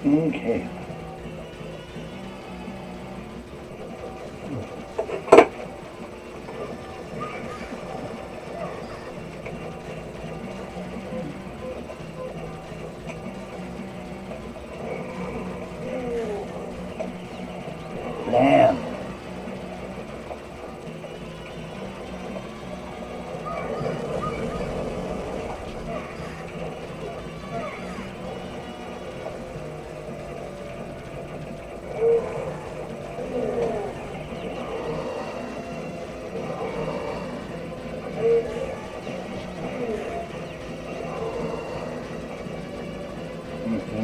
Okay. Damn.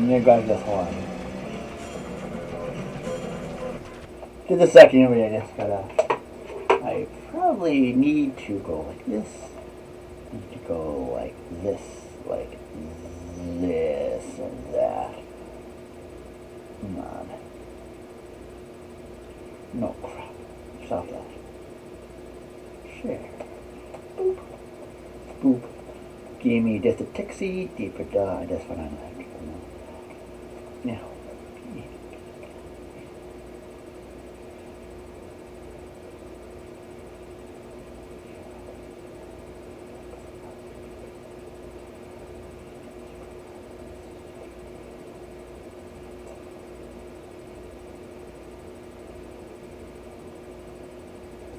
Nie grać zasłanie. To the second area, I just gotta. I probably need to go like this. Need to go like this, and that. Come on. No crap. Stop that. Share. Boop. Boop. Give me just a tixie, deeper dive. That's what I like. Now.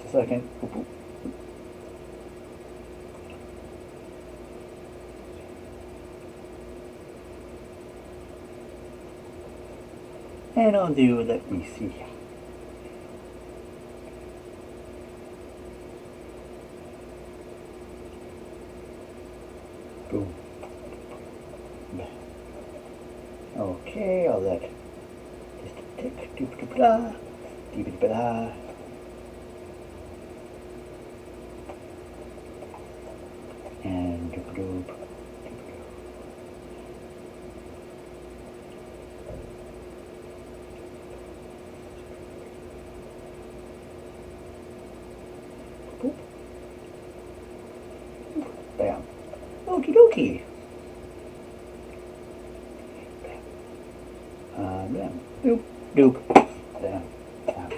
Just a second. Boop, boop. And I'll do, let me see. Boom. Okay, all that. Just a tick, doop blah, doop blah. And doop doop. Boop. Bam. Okie dokie. Bam. Doop. Doop. Bam. Bam.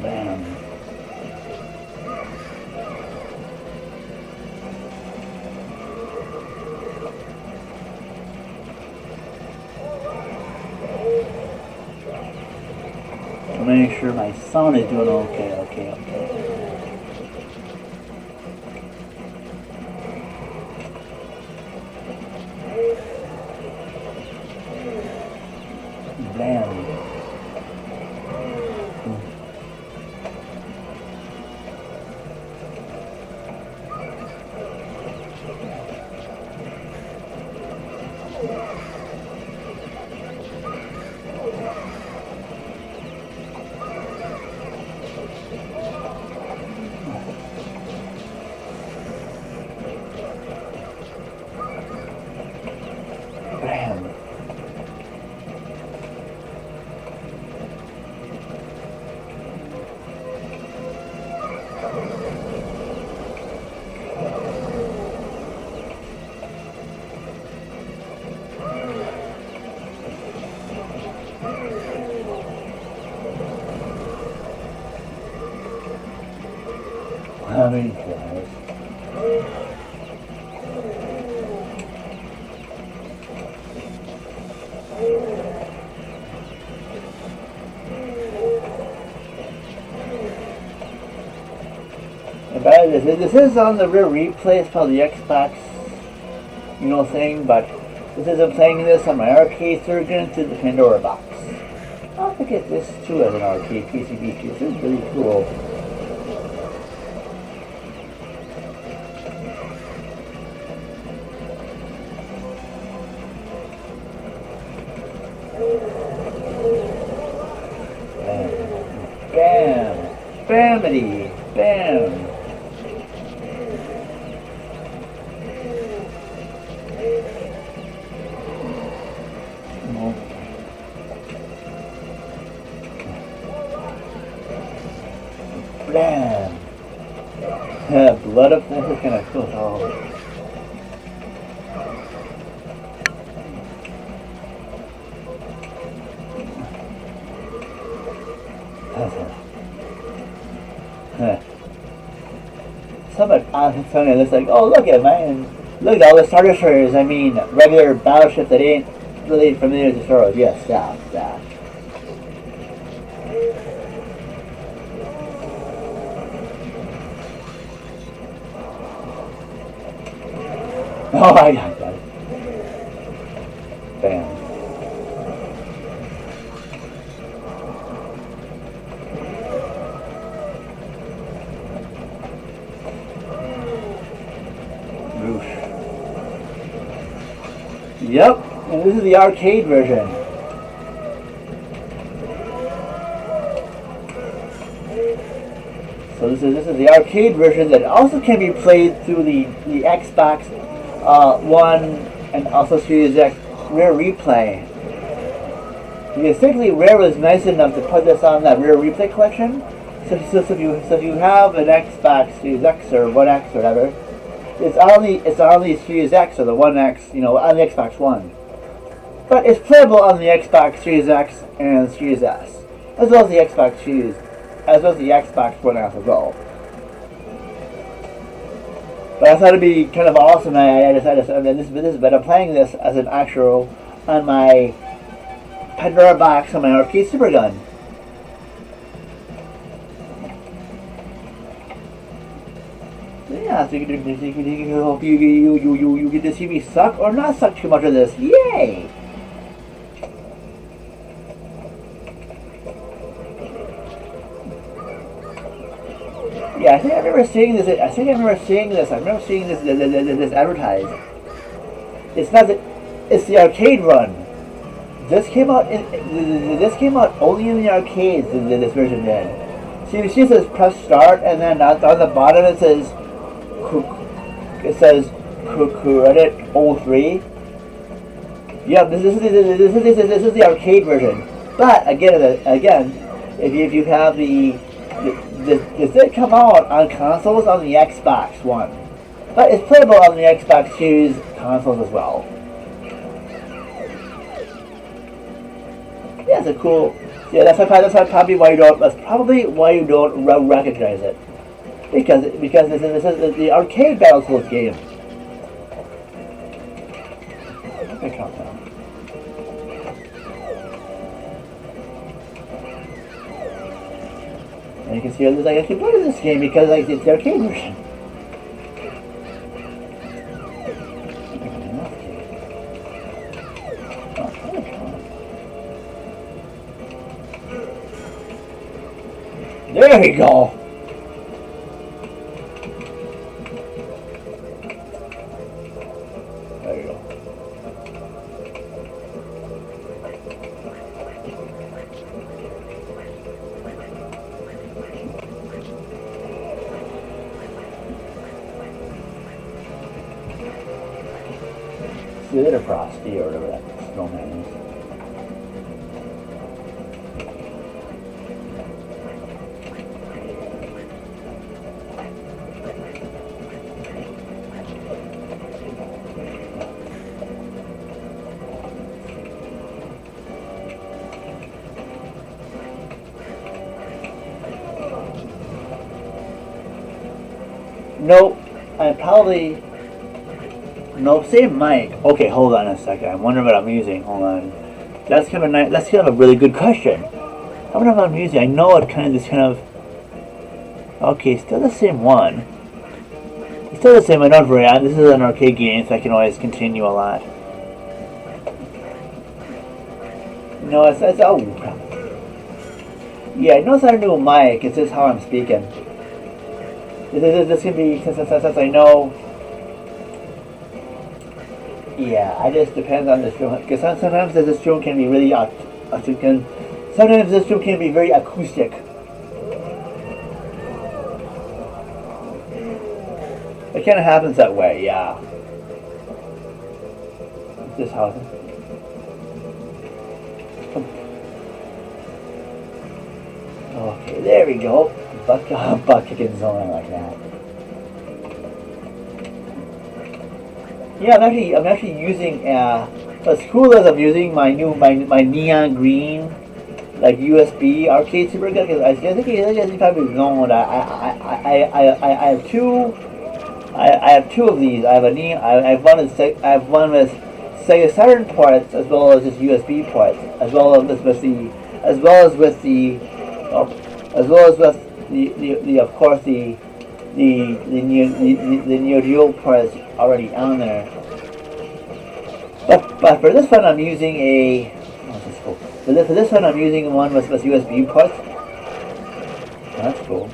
Bam. Make sure my sound is doing okay. Bam. Bam. How many flies? This is on the rear replay. It's called the Xbox, thing. But this is I'm playing this on my arcade Supergun through the Pandora box. I'll have to get this too as an arcade PCB too. This is really cool. Bam! Bamity! Bam! Bam! Blood up there is kind of cool. Oh. Somebody looks like, oh look at man, look at all the Star Destroyers. I mean, regular battleships that ain't really familiar to Star Wars. Yes, that. Oh, I got that. Bam. Yep, and this is the arcade version. So this is the arcade version that also can be played through the Xbox One and also Series X Rare Replay. Basically, Rare was nice enough to put this on that Rare Replay collection. So if you have an Xbox Series X or One X or whatever, it's on the Series X or the One X, you know, on the Xbox One. But it's playable on the Xbox Series X and Series S, as well as the Xbox Series, as well as the Xbox One S as well. But I thought it'd be kind of awesome. I decided but I'm playing this as an actual on my Pandora box on my arcade Supergun. Yeah, so you hope you get to see me suck or not suck too much of this. Yay! Yeah, I think I remember seeing this. I remember seeing this advertised. It's not the, it's the arcade run. This came out only in the arcades. This version did. See, it says press start, and then on the bottom it says credit 03. Yeah, this is the arcade version. But again, if you have this did come out on consoles on the Xbox One, but it's playable on the Xbox Series consoles as well. Yeah, it's a cool. Yeah, that's probably why you don't recognize it, because this is the arcade Battletoads game. Okay, calm down. And you can see there's like I can play this game because like it's the arcade version. There we go. There you go. Glitter Frosty or whatever that snowman is. Nope, I probably... Nope, same mic. Okay, hold on a second. I'm wondering what I'm using. Hold on. That's kind of nice. That's kind of a really good question. I wonder what I'm using. I know it kind of this kind of... Okay, still the same one. It's still the same one. Don't worry. This is an arcade game, so I can always continue a lot. No, it's oh. Yeah, I know it's not a new mic. It's just how I'm speaking. This can be since I know. Yeah, I just depends on the stream because sometimes this stream can be really sometimes this stream can be very acoustic. It kind of happens that way, yeah. It's just how. Okay, there we go. butt kicking zone like that. Yeah, I'm actually using what's cool is I'm using my neon green like USB arcade Supergun, because I think you probably know that I have two. I have two of these. I have one with Sega Saturn ports as well as just USB ports, as well as with the of course the Neo Geo ports already on there. But for this one I'm using a for this one I'm using one with USB ports. That's cool.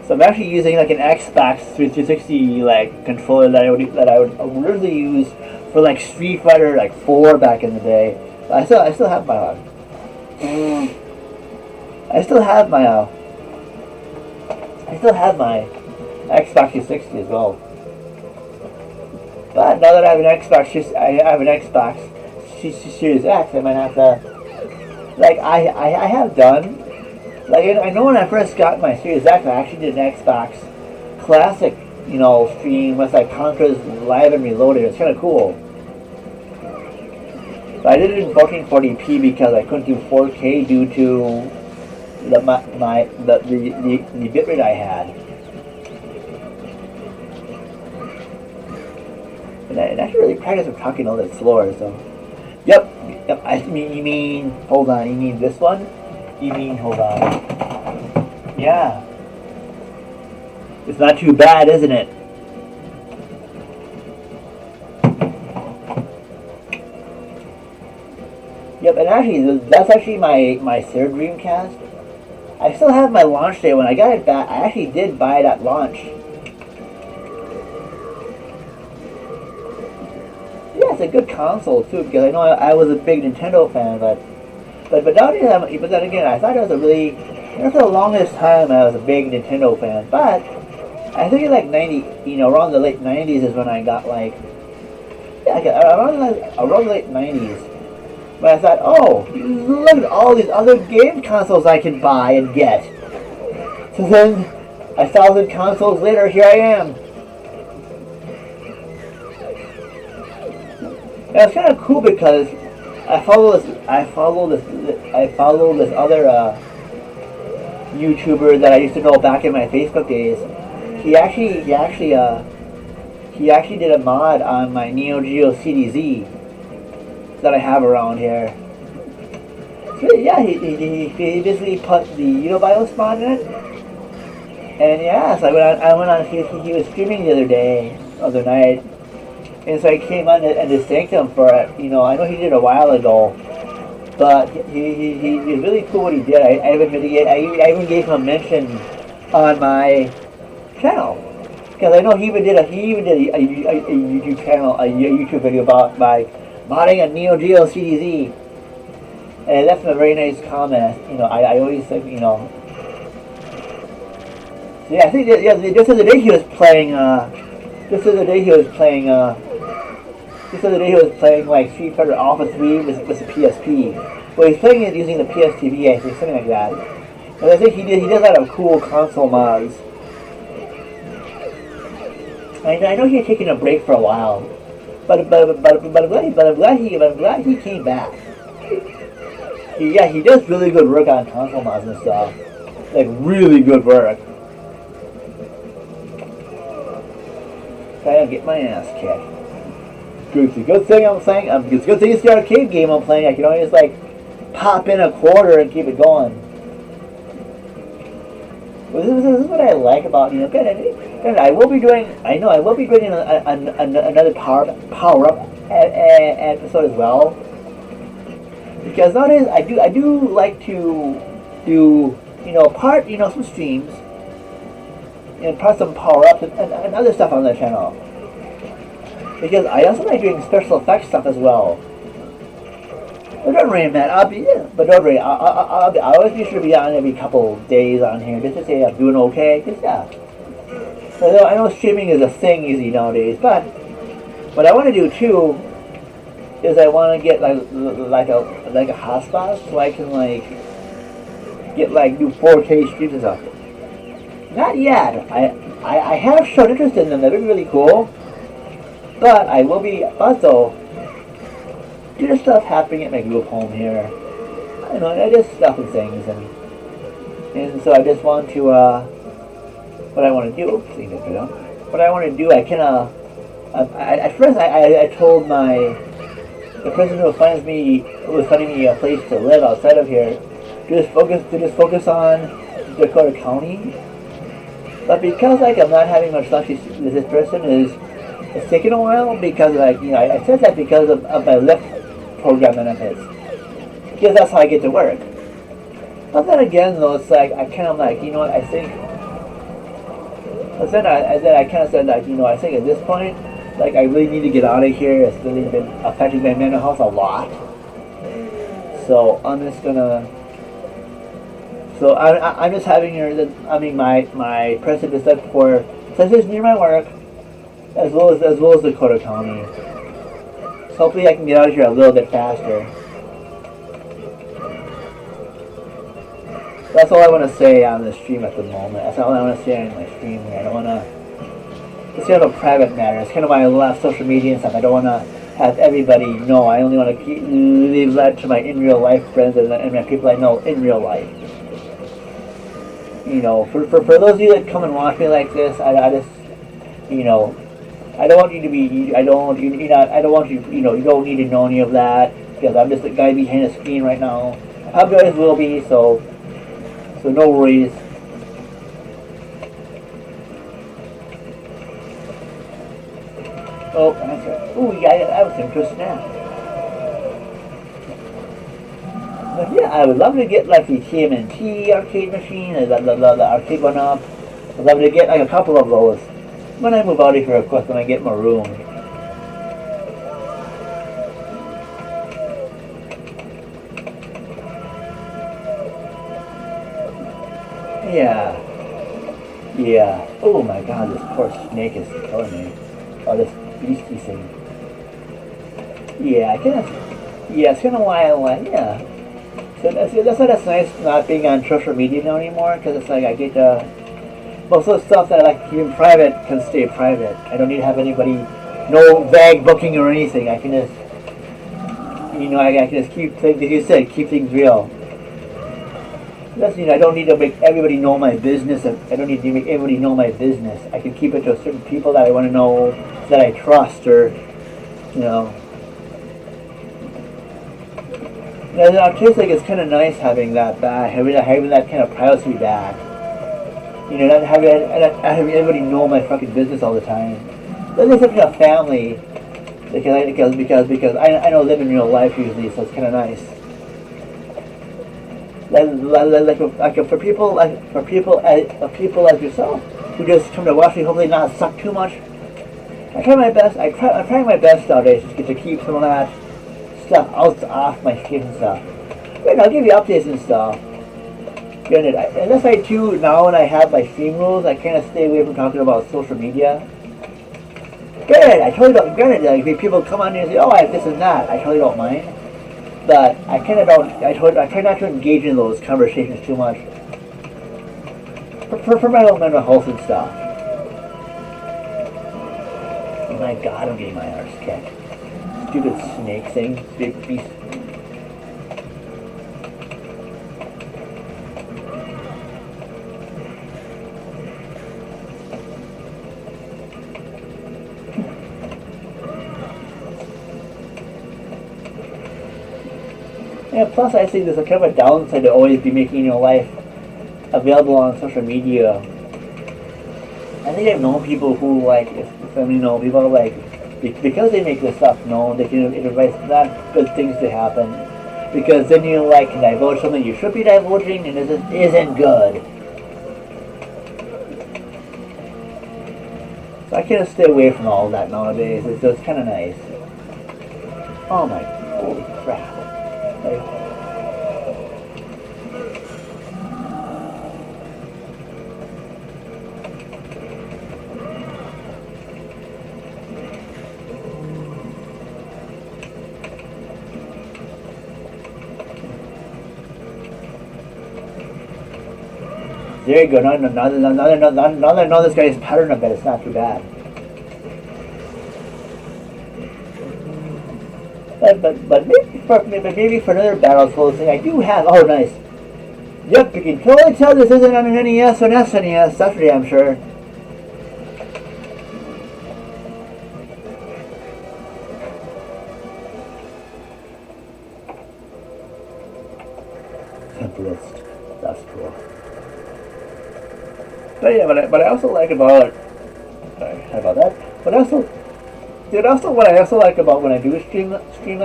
So I'm actually using like an Xbox 360 like controller that I would originally use for like Street Fighter like 4 back in the day. I still have my Xbox 360 as well. But now that I have an Xbox Series X, I might have to like I have done. Like, I know when I first got my Series X, I actually did an Xbox Classic, stream with like Conker's Live and Reloaded. It's kind of cool. But I did it in 1440p because I couldn't do 4K due to the bitrate I had. And I actually really practice with talking a little bit slower. So, yep. You mean hold on? You mean this one? Hold on. Yeah. It's not too bad, isn't it? Yep, and actually, that's actually my third Dreamcast. I still have my launch day. When I got it back, I actually did buy it at launch. Yeah, it's a good console, too, because I know I was a big Nintendo fan, but then again, I thought it was a really, for the longest time I was a big Nintendo fan, but I think in like around the late 90s is when I got like, around the late 90s, when I thought, oh, look at all these other game consoles I can buy and get. So then, 1,000 consoles later, here I am. And it's kind of cool because I follow this other YouTuber that I used to know back in my Facebook days. He actually did a mod on my Neo Geo CDZ that I have around here. So yeah, he basically put the Unibios mod in it. And yeah, so I went on. He was streaming the other night. And so I came on and just thanked him for it. I know he did a while ago, but he was really cool what he did. I even gave him a mention on my channel because I know he even did a YouTube channel, a YouTube video about my modding a Neo Geo CDZ, and I left him a very nice comment. I always think So yeah, I think just the other day he was playing. Just the other day he was playing like Street Fighter Alpha 3 with the PSP. Well, he's playing it using the PSTV, I think, something like that. And I think he does a lot of cool console mods. I know he had taken a break for a while, but I'm glad he came back. He does really good work on console mods and stuff, like really good work. I'll get my ass kicked. It's a good thing I'm saying. It's a good thing it's the arcade game I'm playing. I can always like pop in a quarter and keep it going. Well, this is what I like about I will be doing another power up episode as well, because nowadays I do like to do some streams and part some power ups and other stuff on the channel. Because I also like doing special effects stuff as well. But don't worry, man. Don't worry. I'll always be sure to be on every couple days on here just to say I'm doing okay. Cause yeah. So I know streaming is a thing easy nowadays, but what I want to do too is I want to get like a hotspot so I can like get like new 4K streams and stuff. Not yet. I have shown interest in them. They've been really cool. But I will be also there's stuff happening at my group home here. I know, I just stuff and things, and so I just want to what I want to do. Oops, what I want to do. I can at first I told the person who was finding me a place to live outside of here to just focus on Dakota County. But because like I'm not having much luck with this person it's taken a while because like I said that because of my Lyft program benefits. Because that's how I get to work. But then again though it's like I kind of like I think I kind of said that I think at this point like I really need to get out of here. It's really been affecting my mental health a lot. So I'm just gonna. So I'm just having my president set for since it's near my work, as well as Dakota County. So hopefully I can get out of here a little bit faster. That's all I want to say on the stream at the moment. That's all I want to say on my stream here. I don't want to. It's kind of a private matter. It's kind of why I left social media and stuff. I don't want to have everybody know. I only want to leave that to my in real life friends and my people I know in real life. For those of you that come and watch me like this, I just, I don't want you to be, I don't want you, you don't need to know any of that, because I'm just a guy behind the screen right now. I probably always will be, so no worries. Oh, that's right. Ooh, yeah, that was interesting. But yeah, I would love to get like the TMNT arcade machine, the arcade one up. I'd love to get like a couple of those. When I move out of here, of course, when I get my room. Yeah. Yeah. Oh my god, this poor snake is killing me. Oh, this beastie thing. Yeah, it's kind of why I went, yeah. So that's why that's nice not being on social media now anymore, because it's like I get most of the stuff that I like to keep in private can stay private. I don't need to have anybody, no vague booking or anything. I can just, I can just keep things, as you said, keep things real. That's, I don't need to make everybody know my business. I don't need to make everybody know my business. I can keep it to certain people that I want to know, that I trust, or, As an artist, like, it's kind of nice having that back, having that kind of privacy back. Not having everybody know my fucking business all the time. But it's like a family, because I don't live in real life usually, so it's kind of nice. Like for people like yourself who just come to watch me, hopefully not suck too much. I'm trying my best nowadays to keep some of that stuff off my stream and stuff. But I'll give you updates and stuff. Unless I do now when I have my stream rules, I kind of stay away from talking about social media. Granted, I totally don't. Granted, like, people come on here and say, "Oh, I have this and that." I totally don't mind. But I kind of don't. I try not to engage in those conversations too much. For my own mental health and stuff. Oh my god, I'm getting my arse kicked. Stupid snake thing. Big beast. Yeah, plus I think there's a kind of a downside to always be making your life available on social media. I think I've known people who, like, people like, because they make this stuff known, they can invite not good things to happen. Because then you, like, can divulge something you should be divulging and it isn't good. So I kind of stay away from all that nowadays. It's kind of nice. Oh my, holy crap. There you go. Now that I know this guy's pattern a bit, it's not too bad. But maybe for another Battletoads thing, I do have. Oh, nice. Yep, you can totally tell this isn't on an NES or an SNES. That's for damn sure. Templist. That's cool. But yeah, but I also like about. Sorry about that. But also. Dude, also what I also like about when I do stream like stream,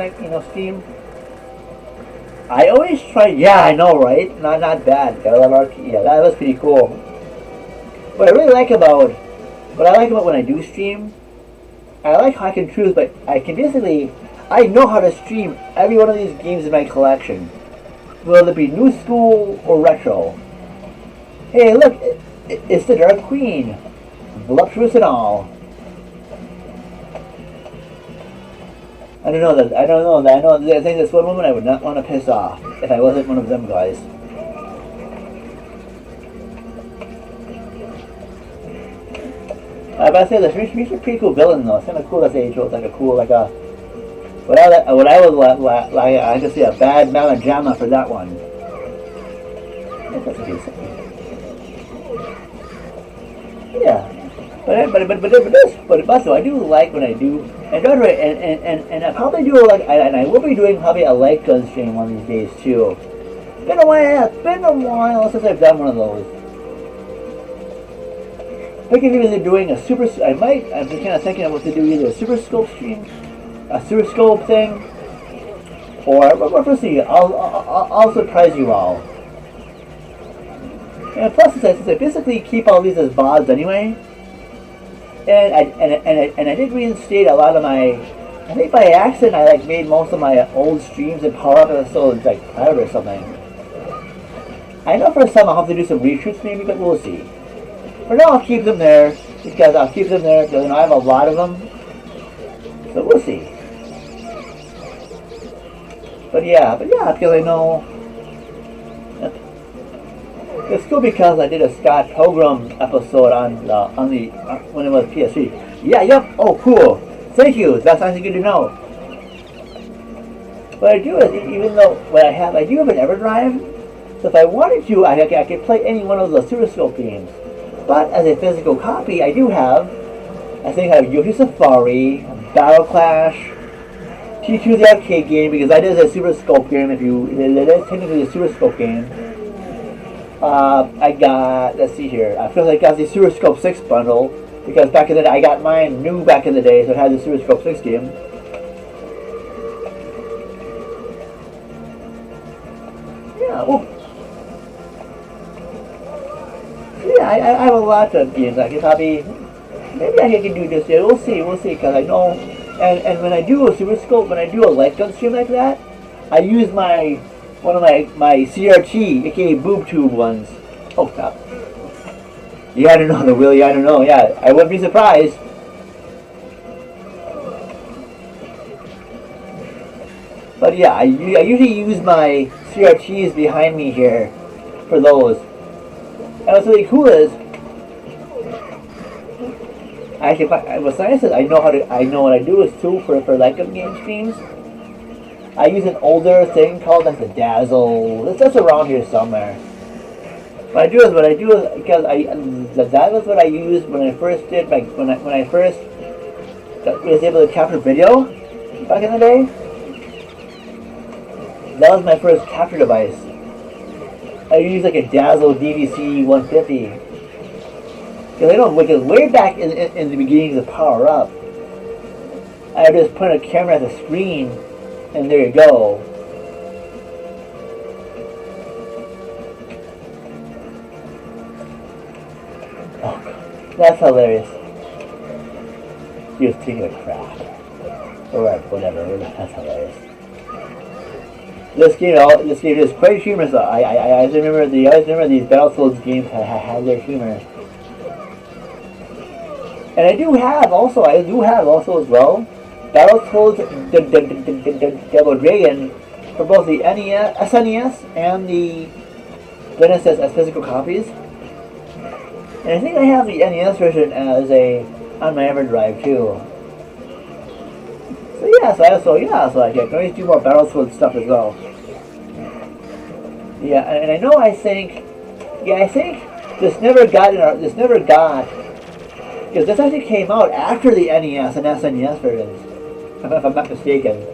I always try. Yeah, I know, right? Not bad. Yeah, that was pretty cool. What I really like about when I do stream, I like how I can choose, but I can basically I know how to stream every one of these games in my collection, whether it be new school or retro. Hey, look, it's the Dark Queen, voluptuous and all. I know that I think there's one woman I would not want to piss off if I wasn't one of them guys. But I say the she's a pretty cool villain though. It's kind of cool that they chose like a cool what I would like I could see a bad melodrama for that one. Yeah. But also I do like when I do, and I probably do and I will be doing probably a light gun stream one of these days too. It's been a while since I've done one of those. I think either doing a super. I'm just kind of thinking of what to do, either a super scope stream, a super scope thing, or we'll see. I'll surprise you all. And plus, since I basically keep all these as VODs anyway. And I did reinstate a lot of my. I think by accident I made most of my old streams and power up episodes private or something. I know for some I'll have to do some reshoots maybe, but we'll see. For now I'll keep them there because I have a lot of them. So we'll see. But yeah, because I know. It's cool because I did a Scott Pilgrim episode on the when it was PS3. Yeah, yep. Oh, cool. Thank you. That's something good to know. What I do is, even though I do have an EverDrive, so if I wanted to, I could play any one of the Super Scope games. But as a physical copy, I do have. I think I have Yoshi Safari, Battle Clash, T2 the arcade game because I did a Super Scope game. It is technically a Super Scope game. I got, let's see here, I feel like I got the Super Scope 6 bundle, because back in the day, I got mine new back in the day, so it had the Super Scope 6 game. Yeah, well, yeah, I have a lot of games. I could probably, maybe I can do this, yeah, we'll see, because I know, and when I do a Super Scope, when I do a light gun stream like that, I use one of my CRT, aka boob tube ones. Oh, stop. Yeah, I don't know, Willie, I don't know, yeah, I wouldn't be surprised. But yeah, I usually use my CRTs behind me here for those. And what's really cool is, what's nice is I know what I do is too for light gun game streams. I use an older thing called the Dazzle. It's just around here somewhere. What I do is because that was what I used when I first did when I first was able to capture video back in the day. That was my first capture device. I used a Dazzle DVC 150. Because way back in the beginnings of Power Up, I just put a camera at the screen. And there you go. Oh, that's hilarious. He was taking a crap. Alright, whatever. That's hilarious. This game is quite humorous. I always remember these Battletoads games had their humor. And I do have also as well Battletoads Double Dragon for both the SNES and the Genesis as physical copies. And I think I have the NES version as on my EverDrive too. So I can always do more Battletoads stuff as well. Yeah, and I think this never got because this actually came out after the NES and SNES versions, if I'm not mistaken.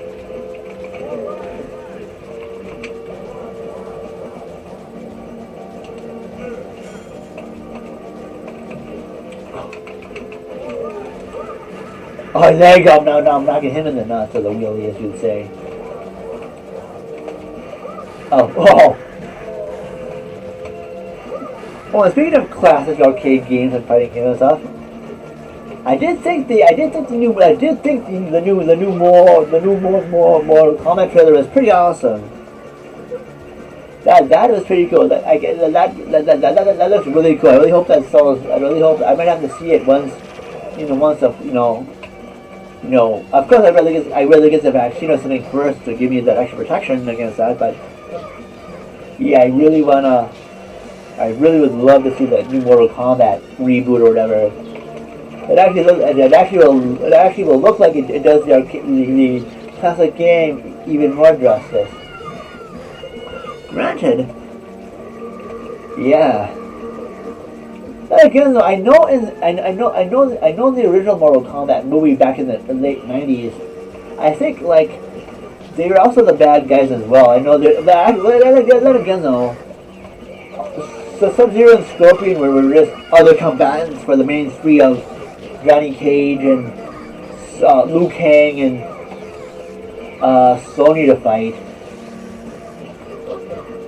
Oh, there you go. Now I'm knocking him in the nuts, or the wheelie, as you'd say. Oh. Well, speaking of classic arcade games and fighting games and stuff, I did think the new Mortal Kombat trailer was pretty awesome. That was pretty cool. That looks really cool. I really hope that sells. I really hope I might have to see it once. Of course, I really get the vaccine or something first to give me that extra protection against that. But yeah, I really would love to see that new Mortal Kombat reboot or whatever. It actually will look like it does the classic game even more justice. Granted, yeah. But again, though, I know the original Mortal Kombat movie back in the late '90s. I think they were also the bad guys as well. I know that. Then again, though, so Sub-Zero and Scorpion were just other combatants for the main three of Johnny Cage and Liu Kang and Sonya to fight.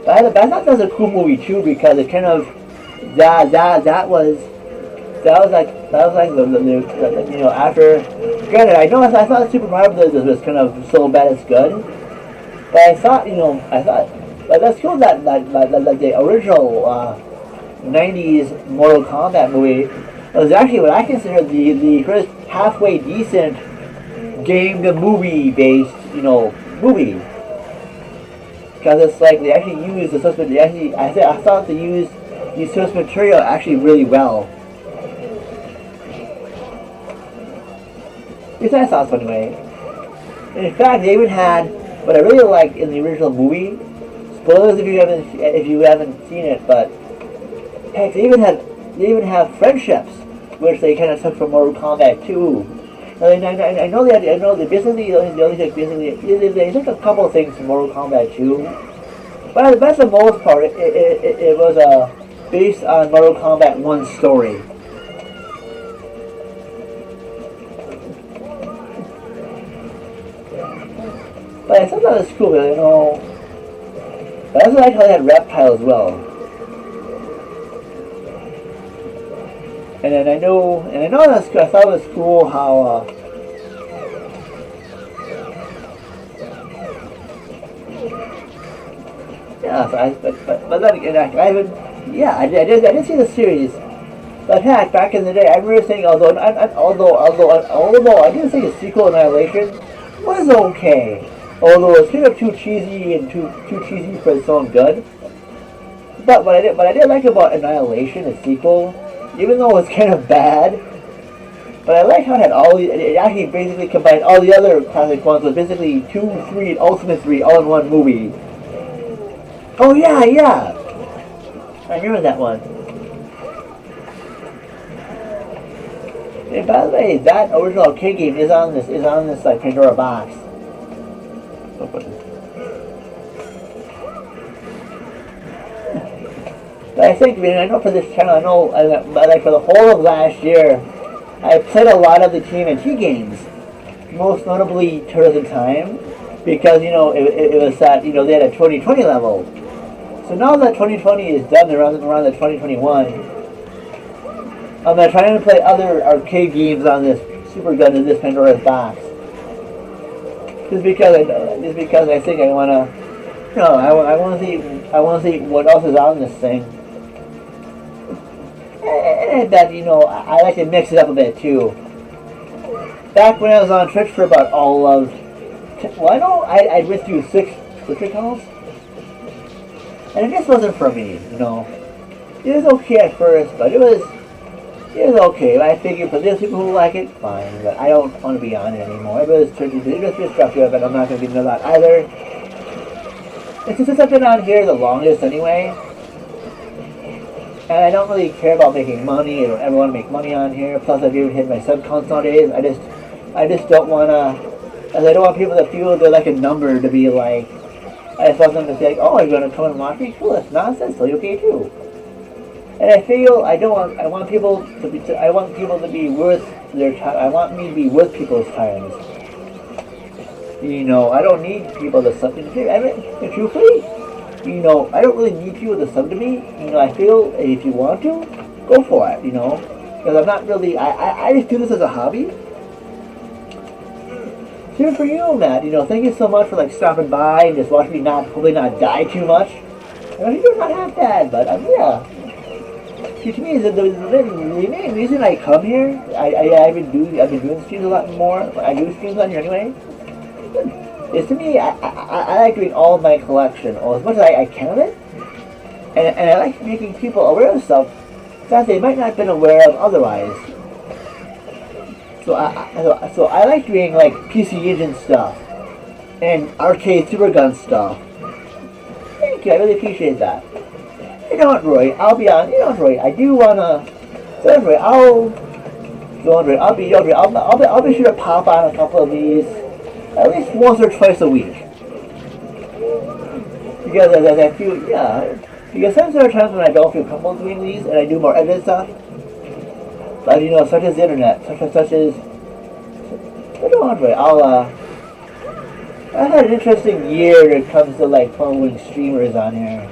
But I thought that was a cool movie too, because it kind of that was like the after. Granted, I thought Super Mario Bros. Was kind of so bad it's good, but I thought but that's cool that the original '90s Mortal Kombat movie was actually what I consider the first halfway decent game to movie based movie. Because it's like they actually used the source material. I thought they used the source material actually really well. At least I thought so anyway. And in fact, they even had what I really liked in the original movie. Spoilers if you haven't seen it, but heck, they even have friendships, which they kind of took from Mortal Kombat 2. I know they basically they took a couple of things from Mortal Kombat 2, but for the most part, it was based on Mortal Kombat 1's story. But I thought that was cool, But I also like how they had Reptile as well. And then I thought it was cool how I did see the series. But heck, back in the day, I remember saying although I didn't think the sequel Annihilation was okay. Although it's kind of too cheesy and too cheesy for its own good. But what I did like about Annihilation, the sequel, even though it's kind of bad, but I like how it actually basically combined all the other classic ones with basically 2, 3, and Ultimate 3 all in one movie. Oh yeah. I remember that one. And by the way, that original arcade game is on this Pandora box. But I think, I know for this channel, like for the whole of last year, I played a lot of the TMNT games, most notably Turtles in Time, because it was that they had a 2020 level. So now that 2020 is done, around the 2021, I'm trying to play other arcade games on this Supergun in this Pandora's box. Just because I think I want to, I want to see what else is on this thing. And that, I like to mix it up a bit too. Back when I was on Twitch for about all of, I went through 6 Twitch accounts, and it just wasn't for me, It was okay at first, but it was It's okay. I figure for those people who like it, fine. But I don't want to be on it anymore. Everybody's turned into destructive, and I'm not going to be into that either. It's just I've been on here the longest anyway. And I don't really care about making money. I don't ever want to make money on here. Plus, I've even hit my sub counts nowadays. I just don't want to. I don't want people to feel they're like a number to be like. I just want them to say, like, "Oh, you're gonna come and watch me? Cool, that's nonsense. So you okay too." And I feel I don't want. I want people to be. I want people to be worth their time. I want me to be worth people's times. You know, I don't need people to sub to me. I mean, truthfully, you know, I don't really need people to sub to me. You know, I feel if you want to, go for it. You know, because I'm not really. I just do this as a hobby. Here for you, Matt. You know, thank you so much for like stopping by and just watching me hopefully not die too much. I know you're not half bad, but yeah. See, to me, the main reason I come here, I've been doing streams a lot more. I do streams on here anyway. Is to me, I like doing all of my collection, or as much as I can of it, and I like making people aware of stuff that they might not have been aware of otherwise. So I like doing like PC Engine stuff and arcade Supergun stuff. Thank you, I really appreciate that. You know what, Roy? I'll be on. You know what, Roy? I do wanna. Don't worry. I'll be sure to pop on a couple of these at least once or twice a week. Because as I feel, yeah. Because sometimes there are times when I don't feel comfortable doing these, and I do more edit stuff. But you know, such as the internet, such as. But don't worry. I've had an interesting year when it comes to like following streamers on here.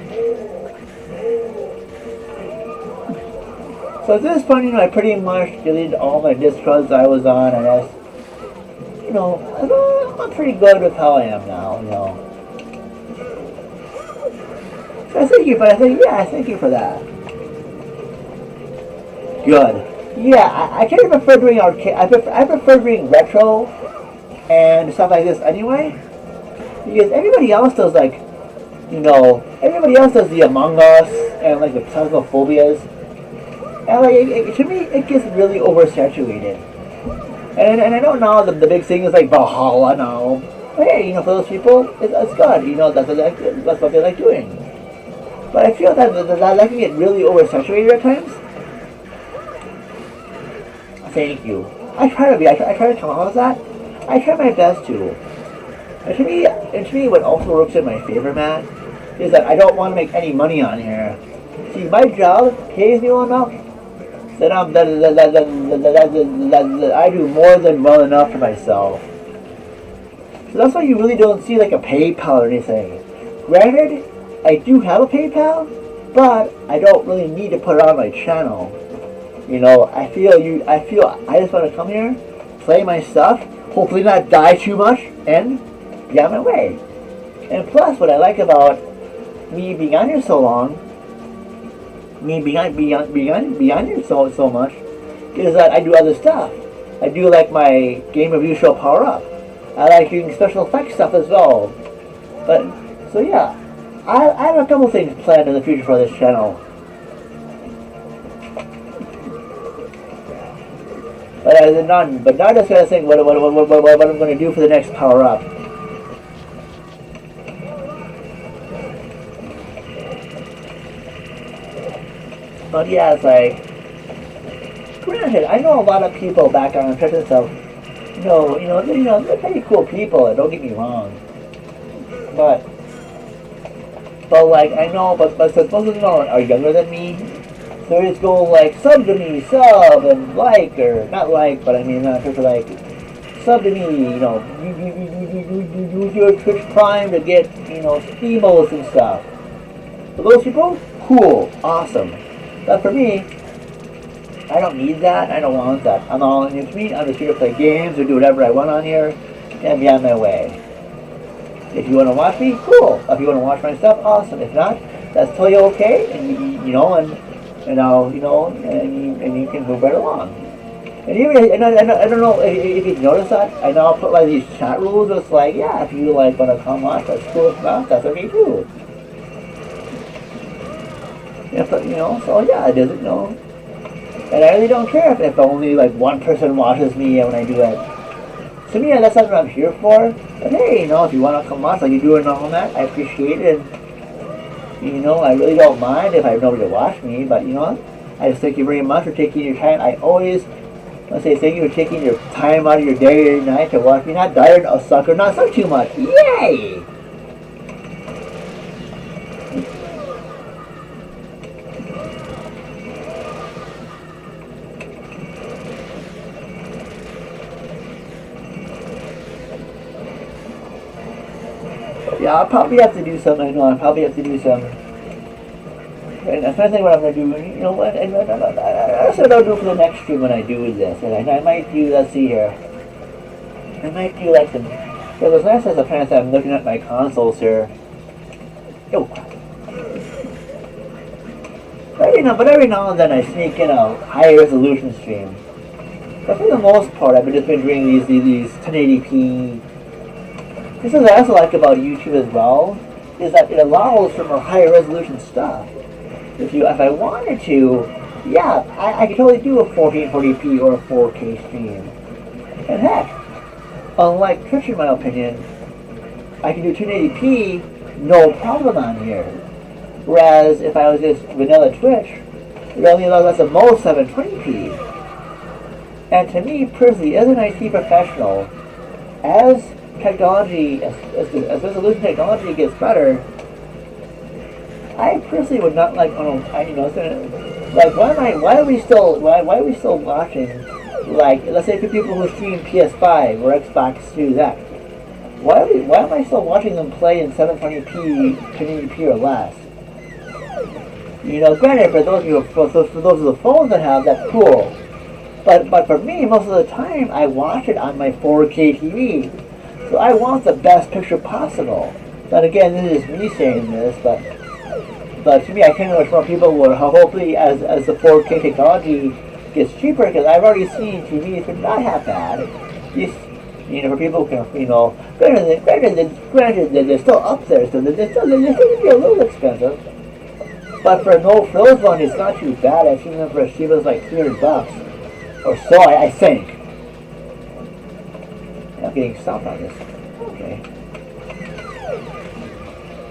So at this point, you know, I pretty much deleted all my Discords I was on, and you know, I'm pretty good with how I am now, you know. So I thank you, but I thank you for that. Good. Yeah, I kind of prefer doing arcade. I prefer doing retro and stuff like this anyway, because everybody else does like, you know, everybody else does the Among Us and like the transphobias. And like, to me, it gets really oversaturated. And I know now the big thing is like Valhalla now. But hey, you know, for those people, it's good. You know, that's what they like doing. But I feel that can get really oversaturated at times. Thank you. I try to come out of that. I try my best to. And to me, what also works in my favor, Matt, is that I don't want to make any money on here. See, my job pays me well enough that I do more than well enough for myself. So that's why you really don't see like a PayPal or anything. Granted, I do have a PayPal, but I don't really need to put it on my channel. You know, I feel I just want to come here, play my stuff, hopefully not die too much, and be on my way. And plus, what I like about me being on here so long, me being on here so much, is that I do other stuff. I do like my game review show Power Up. I like doing special effects stuff as well. But so yeah, I have a couple things planned in the future for this channel. But not just gonna think what I'm going to do for the next Power Up. But yeah, it's like, granted, I know a lot of people back on Twitter and stuff. They're pretty cool people. Don't get me wrong. But like I know, but since most of them are younger than me, so they just go like sub to me, sub and like or not like, but I mean on Twitter like sub to me. You know, you use your Twitch Prime to get emotes and stuff. For those people, cool, awesome. But for me, I don't need that. I don't want that. I'm all into me. I'm just here to play games or do whatever I want on here and be on my way. If you want to watch me, cool. If you want to watch my stuff, awesome. If not, that's totally okay. And and you can move right along. And even I don't know if you noticed that. I now put like these chat rules. It's like, yeah, if you like want to come watch, that's cool. If not, that's okay too. Yeah, but, so yeah, it is, And And I really don't care if only like one person watches me when I do it. To me, that's not what I'm here for. But hey, if you want to come watch like you do and all that, I appreciate it. And, I really don't mind if I have nobody to watch me. But I just thank you very much for taking your time. I always want to say thank you for taking your time out of your day or your night to watch me. Not tired, a sucker, not suck too much. Yay! Yeah, I'll probably have to do some. I know I'll probably have to do some. And I'm trying to think what I'm gonna do. What? And that's what I'll do for the next stream when I do this. And I might do. Let's see here. I might do like some. Yeah, those last times I'm looking at my consoles here. Oh crap. But every now and then I sneak in a high resolution stream. But for the most part, I've just been doing these 1080p. This is what I also like about YouTube as well, is that it allows for more higher resolution stuff. If I wanted to, yeah, I could totally do a 1440p or a 4K stream. And heck, unlike Twitch in my opinion, I can do 1080p no problem on here. Whereas if I was just vanilla Twitch, it only allows us at most 720p. And to me personally, as an IT professional, as technology, as resolution technology gets better, I personally would not like. Why are we still watching? Like, let's say for people who stream PS5 or Xbox Series X, why am I still watching them play in 720p, 1080p or less? Granted, for those of the phones that have, that's cool. But for me, most of the time, I watch it on my 4K TV. So I want the best picture possible. But again, this is me saying this, but to me, I can't know which more people will. Hopefully, as the 4K technology gets cheaper, because I've already seen TVs that not half bad. For people who can, granted that they're still up there, so they're still be a little expensive. But for those ones, it's not too bad. I've seen them for as cheap as like $300 or so. I think. I'm getting stopped on this. Okay.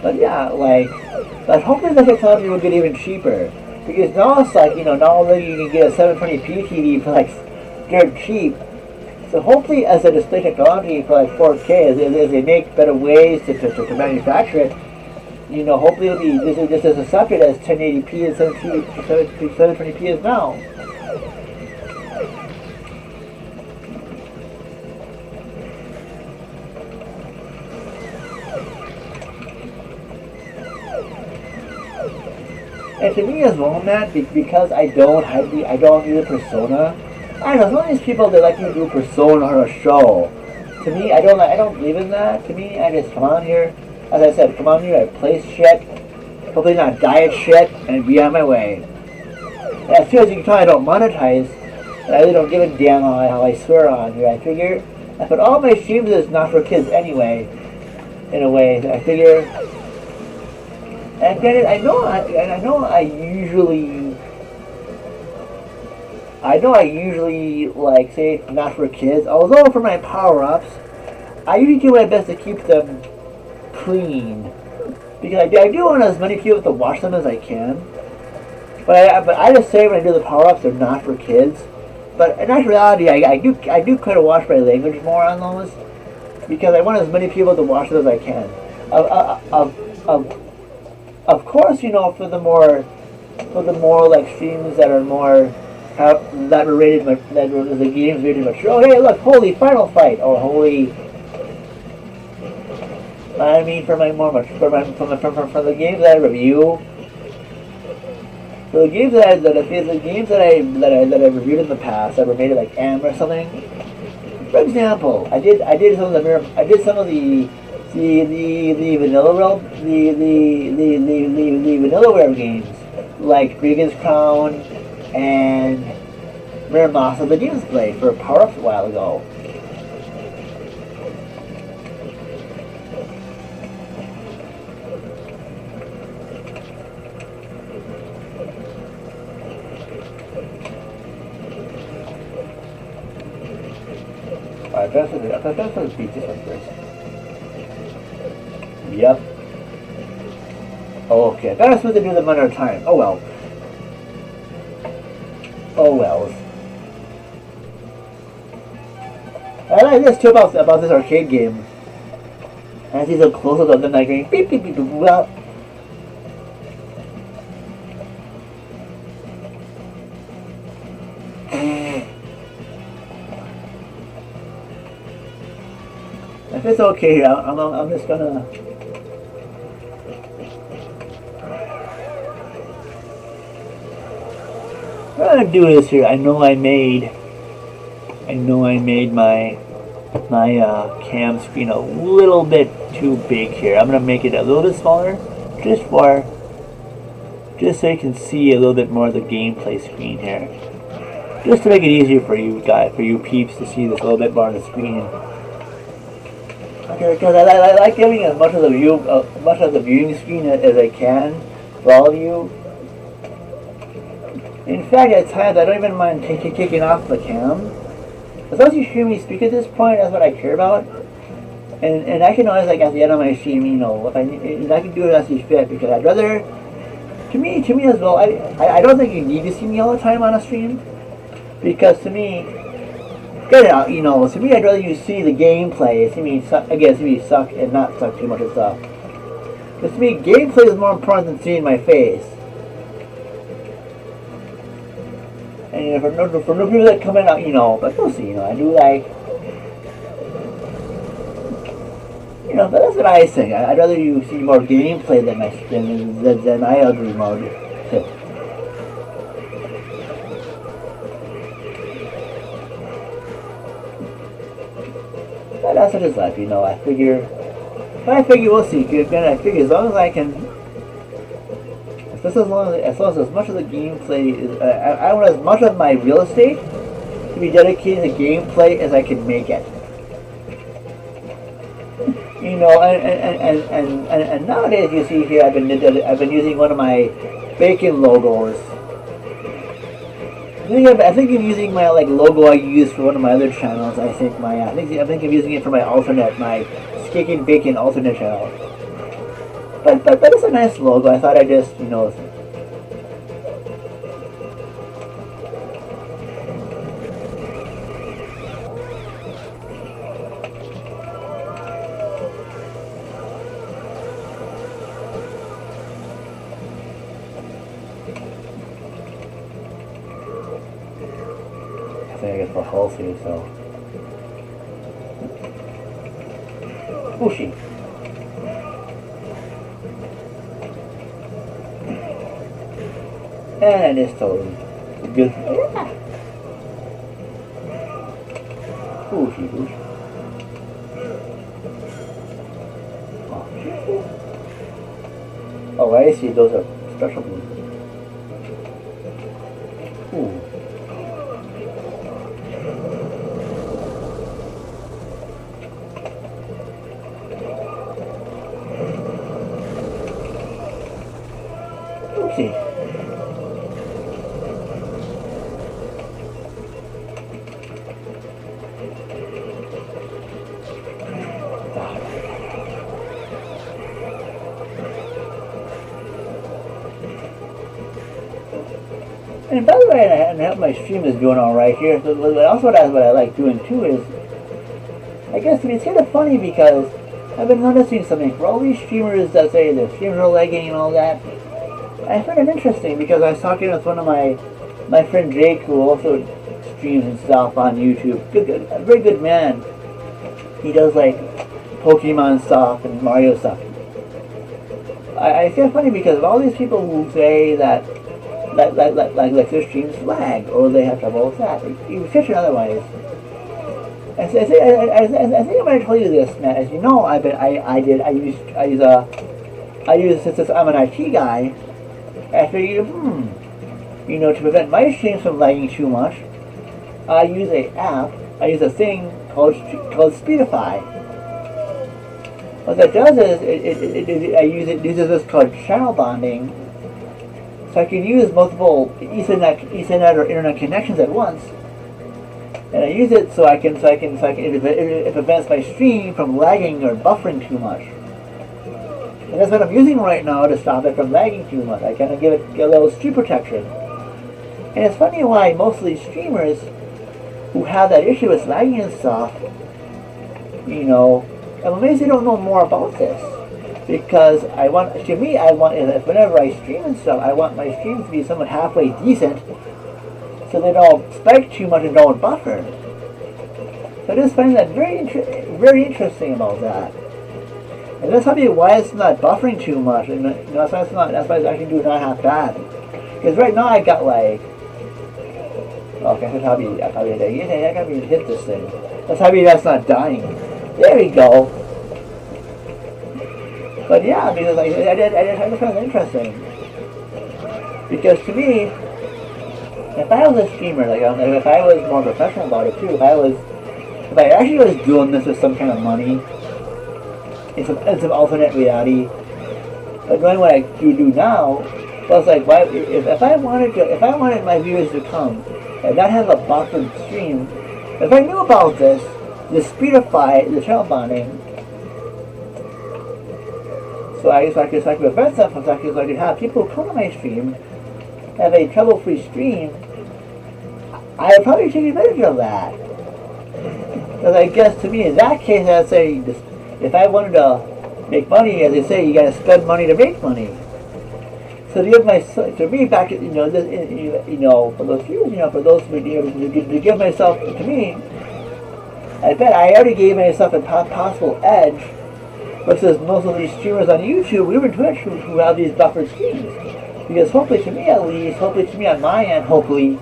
But yeah, but hopefully the technology will get even cheaper. Because now it's like, not only you can get a 720p TV for like dirt cheap. So hopefully as a display technology for like 4K, as they make better ways to manufacture it, hopefully it'll be just as accepted as 1080p and 720p is now. And to me as well, Matt, because I don't do the persona. I don't know, some of these people, they like to do a persona or a show. To me, I don't believe in that. To me, I just come on here, as I said, come on here, I play shit, hopefully not diet shit, and be on my way. And as soon as you can tell I don't monetize, and I really don't give a damn how I swear on here, I figure, I put all my streams is not for kids anyway, in a way, I figure. And granted, I know I usually like say not for kids. Although for my power-ups, I usually do my best to keep them clean because I do want as many people to watch them as I can. But I just say when I do the power-ups, they're not for kids. But in actuality, I do kind of watch my language more on those because I want as many people to watch them as I can. Of course, for the more like streams that are more that were rated, that were the games rated mature. Oh, hey, look, holy Final Fight, or holy. I mean, for the games that I review, for the games that I reviewed in the past that were rated like M or something. For example, I did some of the vanilla the vanillaware games like Brigand's Crown and Rare Moss of the Demon's Blade for power-ups a while ago. Alright, that's what the beat this one first. Yep. Okay, I thought I was supposed to do them another time. Oh well. Oh well. I like this too about this arcade game. I see some close-ups of them like going beep beep beep beep beep. If it's okay here, I'm just gonna. I'm gonna do this here. I know I made my cam screen a little bit too big here. I'm gonna make it a little bit smaller, just so you can see a little bit more of the gameplay screen here. Just to make it easier for you guys, for you peeps, to see this a little bit more on the screen. Okay, because I like giving as much of the viewing screen as I can for all of you. In fact, at times I don't even mind taking off the cam. As long as you hear me speak at this point, that's what I care about. And I can always, like, at the end of my stream, you know, if I can do it as you fit, because I'd rather, to me as well, I don't think you need to see me all the time on a stream, because to me, get it out, you know, to me I'd rather you see the gameplay, see me suck and not suck too much of stuff. Because to me, gameplay is more important than seeing my face. And you know, for no people that come in, you know, but we'll see, you know, I do like, you know, but that's what I think. I'd rather you see more gameplay than my ugly mode. But that's what it's like, you know. I figure we'll see. Again, I figure as long as I can. As much of the gameplay is, I want as much of my real estate to be dedicated to gameplay as I can make it. You know, and nowadays you see here I've been using one of my bacon logos. I think I'm using my logo I use for one of my other channels. I think I'm using it for my alternate, my Steak and Bacon alternate channel. But it's a nice logo. I thought I'd just, you know. I think I get for healthy, so. Pushy. And it's totally good. Yeah. Pushy. Oh, I see. Those are special ones. Ooh. Oopsie. And by the way, I hope my stream is doing all right here. So also, what I like doing too is, I guess it's kind of funny because I've been noticing something for all these streamers that say their streams are lagging and all that. I find it interesting because I was talking with one of my friend Jake, who also streams and stuff on YouTube. A very good man. He does like Pokemon stuff and Mario stuff. I find it funny because of all these people who say that like their streams lag or they have trouble with that. You fish it otherwise. I think I might tell you this, Matt. As you know, since I'm an IT guy, I figured, you know, to prevent my streams from lagging too much, I use a thing called Speedify. What that does is it uses this called channel bonding. So I can use multiple Ethernet or internet connections at once, and I use it so I can it prevents my stream from lagging or buffering too much. And that's what I'm using right now to stop it from lagging too much. I kind of give it a little stream protection. And it's funny why most of these streamers who have that issue with lagging and stuff, you know, I'm amazed they don't know more about this. Because whenever I stream and stuff, I want my streams to be somewhat halfway decent, so they don't spike too much and don't buffer. So I just find that very interesting about that. And that's probably why it's not buffering too much, and that's why it's actually not half bad. Because right now I got like, okay, I gotta hit this thing. That's probably that's not dying. There we go. But yeah, because I just find it interesting. Because to me, if I was a streamer, like if I was more professional about it too, if I actually was doing this with some kind of money, in some alternate reality, but knowing what I do now, well, it's like, why, if I wanted my viewers to come and not have a buffered stream, if I knew about this, the speedify, the channel bonding, so I could prevent stuff, so I could have people come to my stream, have a trouble-free stream, I would probably take advantage of that. Because I guess to me, in that case, I'd say, if I wanted to make money, as they say, you gotta spend money to make money. So to me, back, for those viewers, for those, to give myself, to me, I bet I already gave myself a possible edge versus most of these streamers on YouTube, or even Twitch, who have these buffered streams. Because hopefully, to me at least, hopefully to me on my end, hopefully,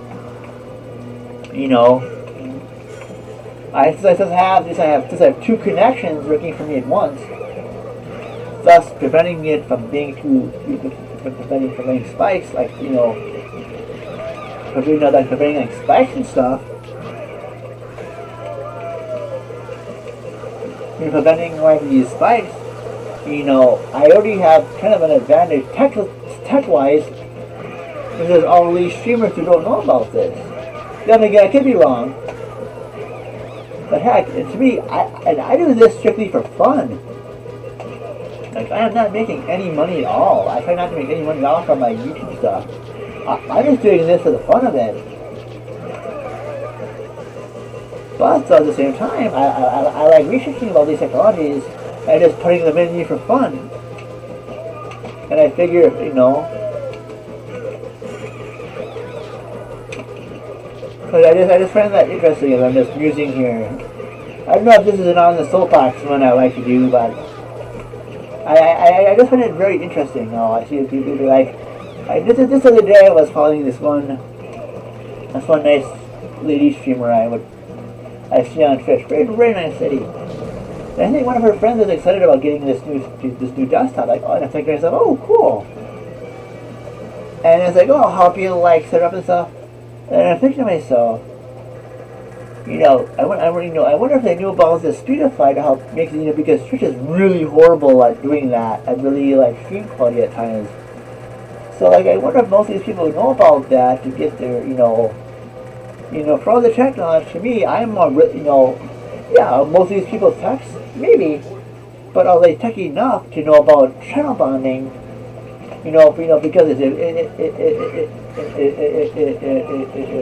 since I have two connections working for me at once, thus preventing it from preventing spikes, like preventing like spikes and stuff. Preventing like these spikes, I already have kind of an advantage tech-wise, because there's all these streamers who don't know about this. Then again, I could be wrong. But heck, to me, I do this strictly for fun. Like, I am not making any money at all. I try not to make any money at all from my YouTube stuff. I'm just doing this for the fun of it. But at the same time, I like researching about these technologies and just putting them in here for fun. And I figure, but I just find that interesting as I'm just musing here. I don't know if this is an on the soapbox one I like to do, but I just find it very interesting. I see people like, this other day I was following this one nice lady streamer I see on Twitch, very nice lady. And I think one of her friends was excited about getting this new desktop. Like, and I think to myself, oh, cool. And it's like, oh, I'll help you set up and stuff. And I'm thinking to myself, I wonder if they knew about the speedify to help make it, because Twitch is really horrible at doing that, at really stream quality at times. So I wonder if most of these people know about that to get their, for all the tech knowledge, to me, I'm more, most of these people's techs, maybe, but are they tech enough to know about channel bonding? Because if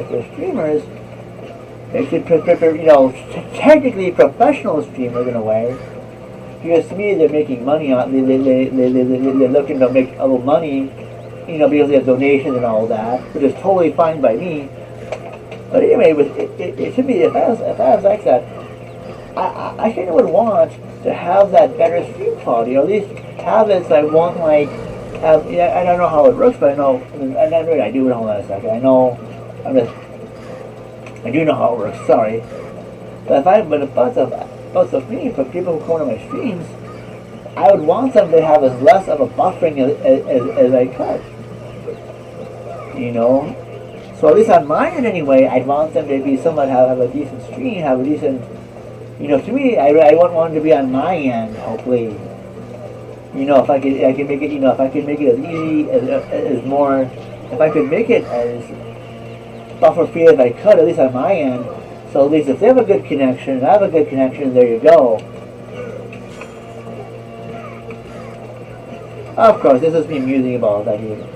they're streamers, they should, technically professional streamers in a way. Because to me, they're making money on. They're looking to make a little money, because they have donations and all that, which is totally fine by me. But anyway, it should be, if I was like that, I kind of would want to have that better stream quality, or at least have it so I want I don't know how it works, but I know, I do know that a second. I do know how it works, sorry. But for me, for people who come to my streams, I would want them to have as less of a buffering as I could. So at least on my end anyway, I'd want them to be somewhat have a decent stream, have a decent, to me, I wouldn't want them to be on my end, hopefully. If I could make it, if I could make it as easy as more, if I could make it as buffer free as I could, at least on my end, So at least if they have a good connection, and I have a good connection, there you go. Of course, this is me musing about that either.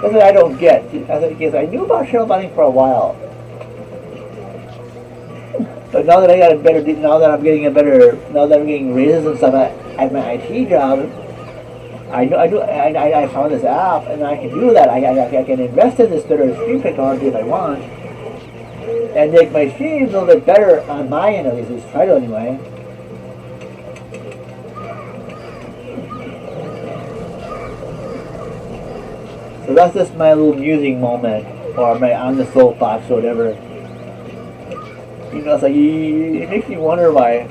That's what I don't get. I knew about shadow banning for a while. But now that I got a better, now that I'm getting raises and stuff at my IT job, I found this app and I can do that. I can invest in this better stream technology if I want, and make my streams a little bit better on my end at least try to anyway. So that's just my little musing moment, or my on the soapbox or whatever. You know, it's like, it makes me wonder why,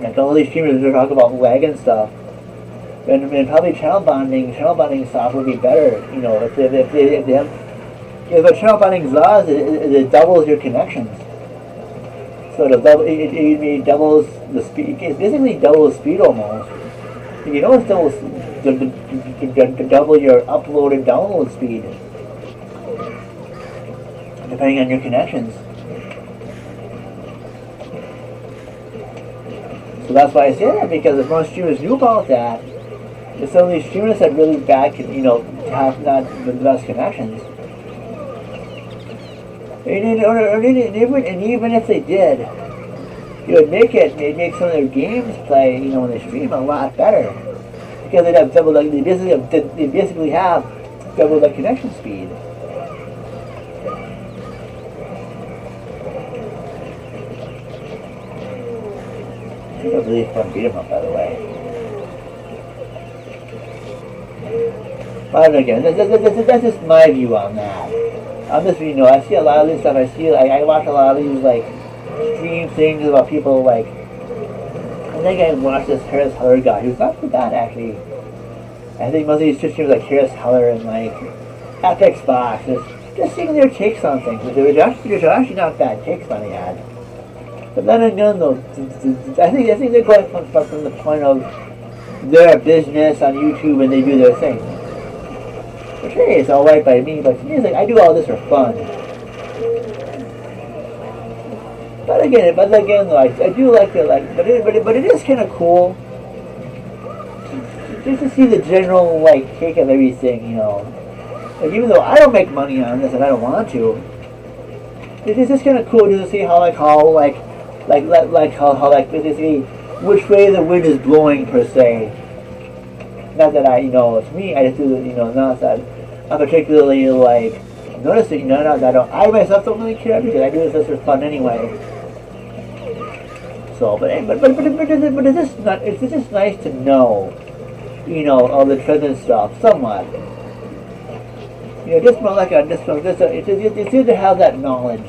like, all these streamers are talking about lag and stuff, and probably channel bonding stuff would be better, you know, if a channel bonding laws, it doubles your connections. So it doubles the speed, it basically doubles speed almost. If you know it's double your upload and download speed, depending on your connections. So that's why I say that, because if most streamers knew about that, if some of these streamers had really bad, you know, have not the best connections, and even if they did, it would make some of their games play, you know, when they stream a lot better, because they basically have double the connection speed. It's a really fun beat 'em up, by the way. But again, that's just my view on that. I'm just, you know, I see a lot of this stuff. I watch a lot of these, like, stream things about people, like, I think I watched this Harris Heller guy, who's not too bad, actually. I think most of these streamers, like Harris Heller and, like, Epic Box, just seeing their takes on things. There's actually not bad takes on the ad. But then again, though, I think they're going from the point of their business on YouTube and they do their thing. Which, hey, it's alright by me, but to me, it's like, I do all this for fun. But again, though, I do like it, like, but it is kind of cool just to see the general, like, take of everything, you know. Like, even though I don't make money on this and I don't want to, it's just kind of cool just to see how basically which way the wind is blowing, per se. Not that I, you know, it's me, I just do, you know, not that I'm particularly, like, noticing, you know, not that I myself don't really care, because I do this just for fun anyway. So, but it's just nice to know, you know, all the trends and stuff, somewhat. You know, just more like it's good to have that knowledge.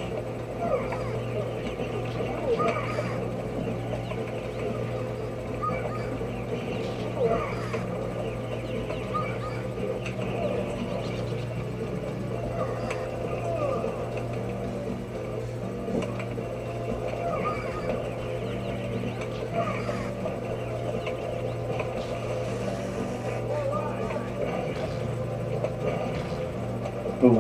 Boom.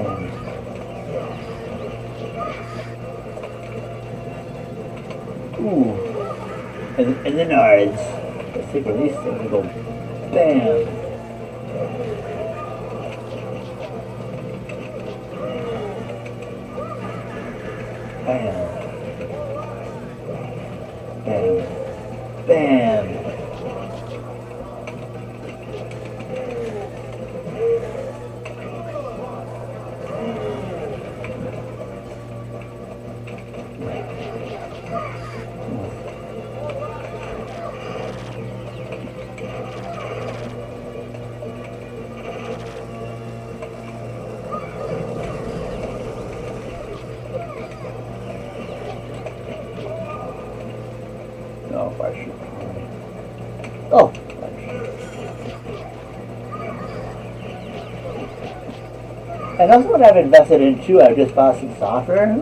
Ooh. And the nards. Let's take one of these things and go bam. Bam. Bam. Bam. Oh. And that's what I've invested in too. I've just bought some software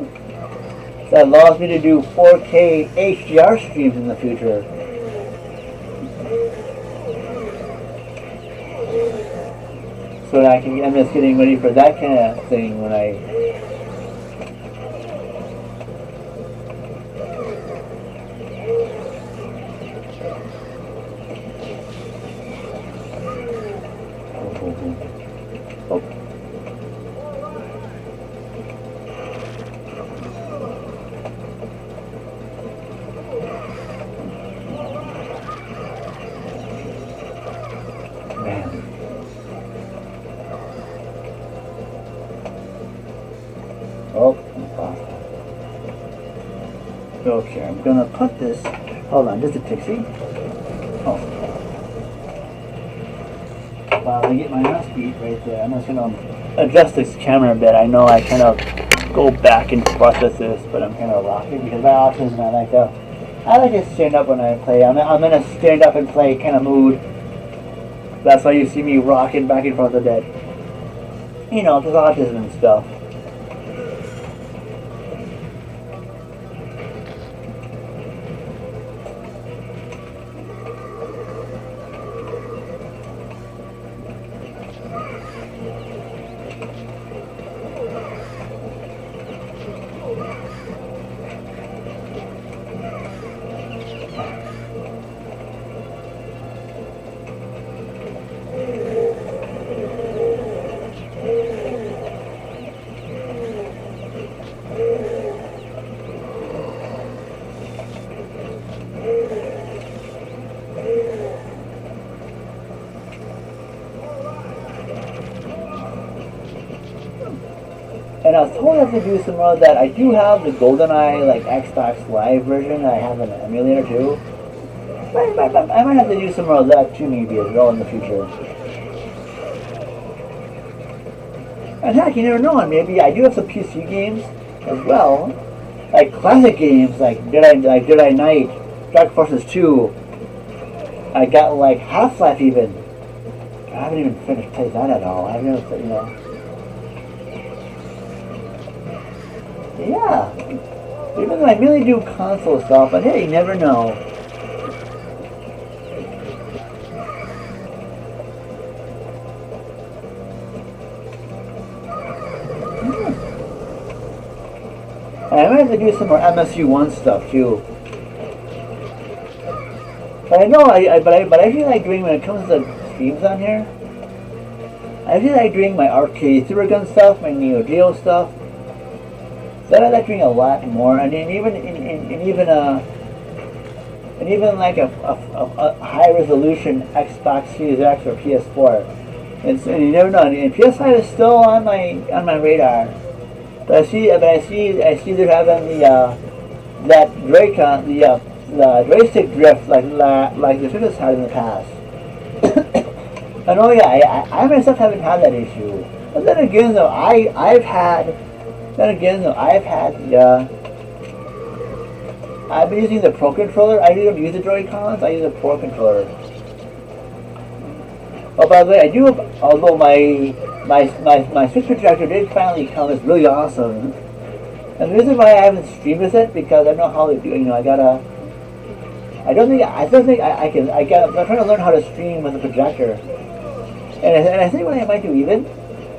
that allows me to do 4K HDR streams in the future. So that I'm just getting ready for that kind of thing when Okay, I'm gonna put this. Hold on, just a pixie. Oh. While I get my mouse beat right there, I'm just gonna adjust this camera a bit. I know I kind of go back and forth with this, but I'm kind of rocking because my autism. I like to stand up when I play. I'm in a stand up and play kind of mood. That's why you see me rocking back and forth a bit. You know, because autism and stuff. And I was told I have to do some more of that. I do have the GoldenEye like Xbox Live version. I have an emulator too. I might have to do some more of that too maybe as well in the future. And heck, you never know. Maybe I do have some PC games as well, like classic games like Jedi Knight, Dark Forces 2. I got like Half-Life even. I haven't even finished playing that at all. I haven't, you know. Yeah, even though I mainly do console stuff, but hey, you never know. And I might have to do some more MSU1 stuff too. But I know, but I feel like doing when it comes to streams on here. I feel like doing my arcade Supergun stuff, my Neo Geo stuff. That I like doing a lot more, and even like a high resolution Xbox Series X or PS4. And you never know. And PS5 is still on my radar. But I see they're having that Dracon, the joystick drift like the Switch had in the past. And oh yeah, I myself haven't had that issue. But then again though, I've had I've been using the Pro Controller. I don't use the Joy-Cons, I use the Pro Controller. Oh, by the way, I do, although my Switch projector did finally come, it's really awesome. And the reason why I haven't streamed with it, because I don't know how to do, you know, I'm trying to learn how to stream with a projector. And I think what I might do even,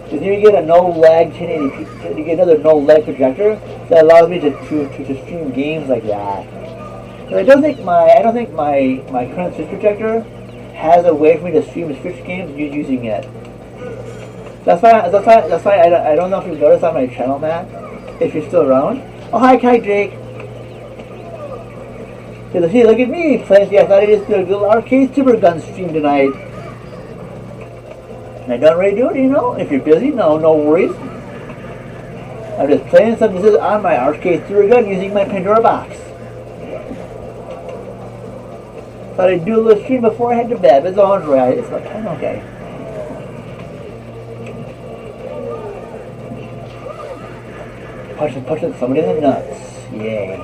is you get a no-lag 1080p, you get another no-lag projector that allows me to stream games like that. But I don't think my current Switch projector has a way for me to stream Switch games using it. That's why I don't know if you've noticed on my channel, Matt, if you're still around. Oh, hi Jake. See, look at me playing. I thought I just did a little arcade Supergun stream tonight. I don't really do it, you know. If you're busy, no worries. I'm just playing some. This is on my arcade Supergun using my Pandora box. Thought I'd do a little stream before I head to bed. It's all right. It's like, I'm okay. Punching somebody in the nuts. Yay.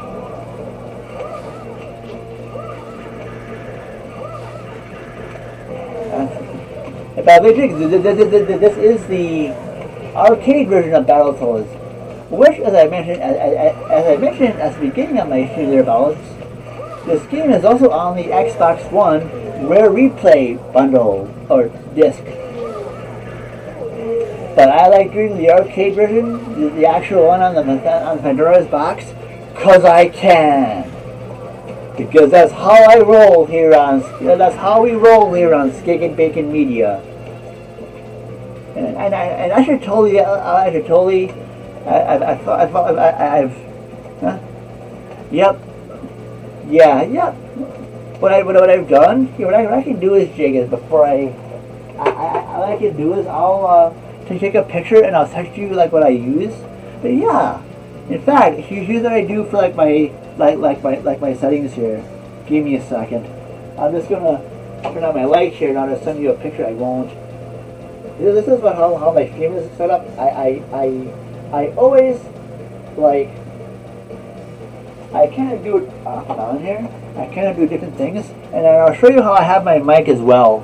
By the way, this is the arcade version of Battletoads, which, as I mentioned at the beginning of my stream thereabouts, this game is also on the Xbox One Rare Replay bundle or disc. But I like doing the arcade version, the actual one on Pandora's box, cause I can. Because that's how I roll here on. That's how we roll here on Skig and Bacon Media. And I should totally. I've. Huh? Yep. Yeah. Yep. What I've done. What I can do is, Jake, is before what I can do is I'll take a picture and I'll text you like what I use. But yeah. In fact, here's what I do for like my like my settings here. Give me a second. I'm just gonna turn on my light here and I'll just send you a picture. I won't. This is about how my stream is set up. I always like, I kind of do it off and on here. I kind of do different things, and then I'll show you how I have my mic as well,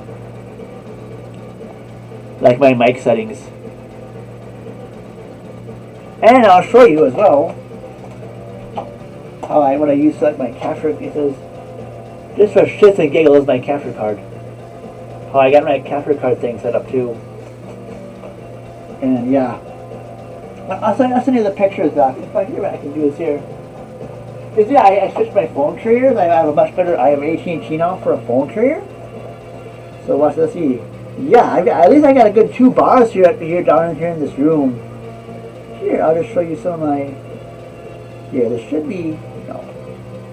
like my mic settings. And I'll show you as well how when I use like my capture pieces, just for shits and giggles, my capture card. How I got my capture card thing set up too. And yeah, I'll send you the pictures. If I what I can do is here. Is yeah, I switched my phone carriers. I have a much better. I have AT&T now for a phone carrier. So watch this. See. Yeah, at least I got a good 2 bars here down here in this room. Here, I'll just show you some of my. Here, this should be no.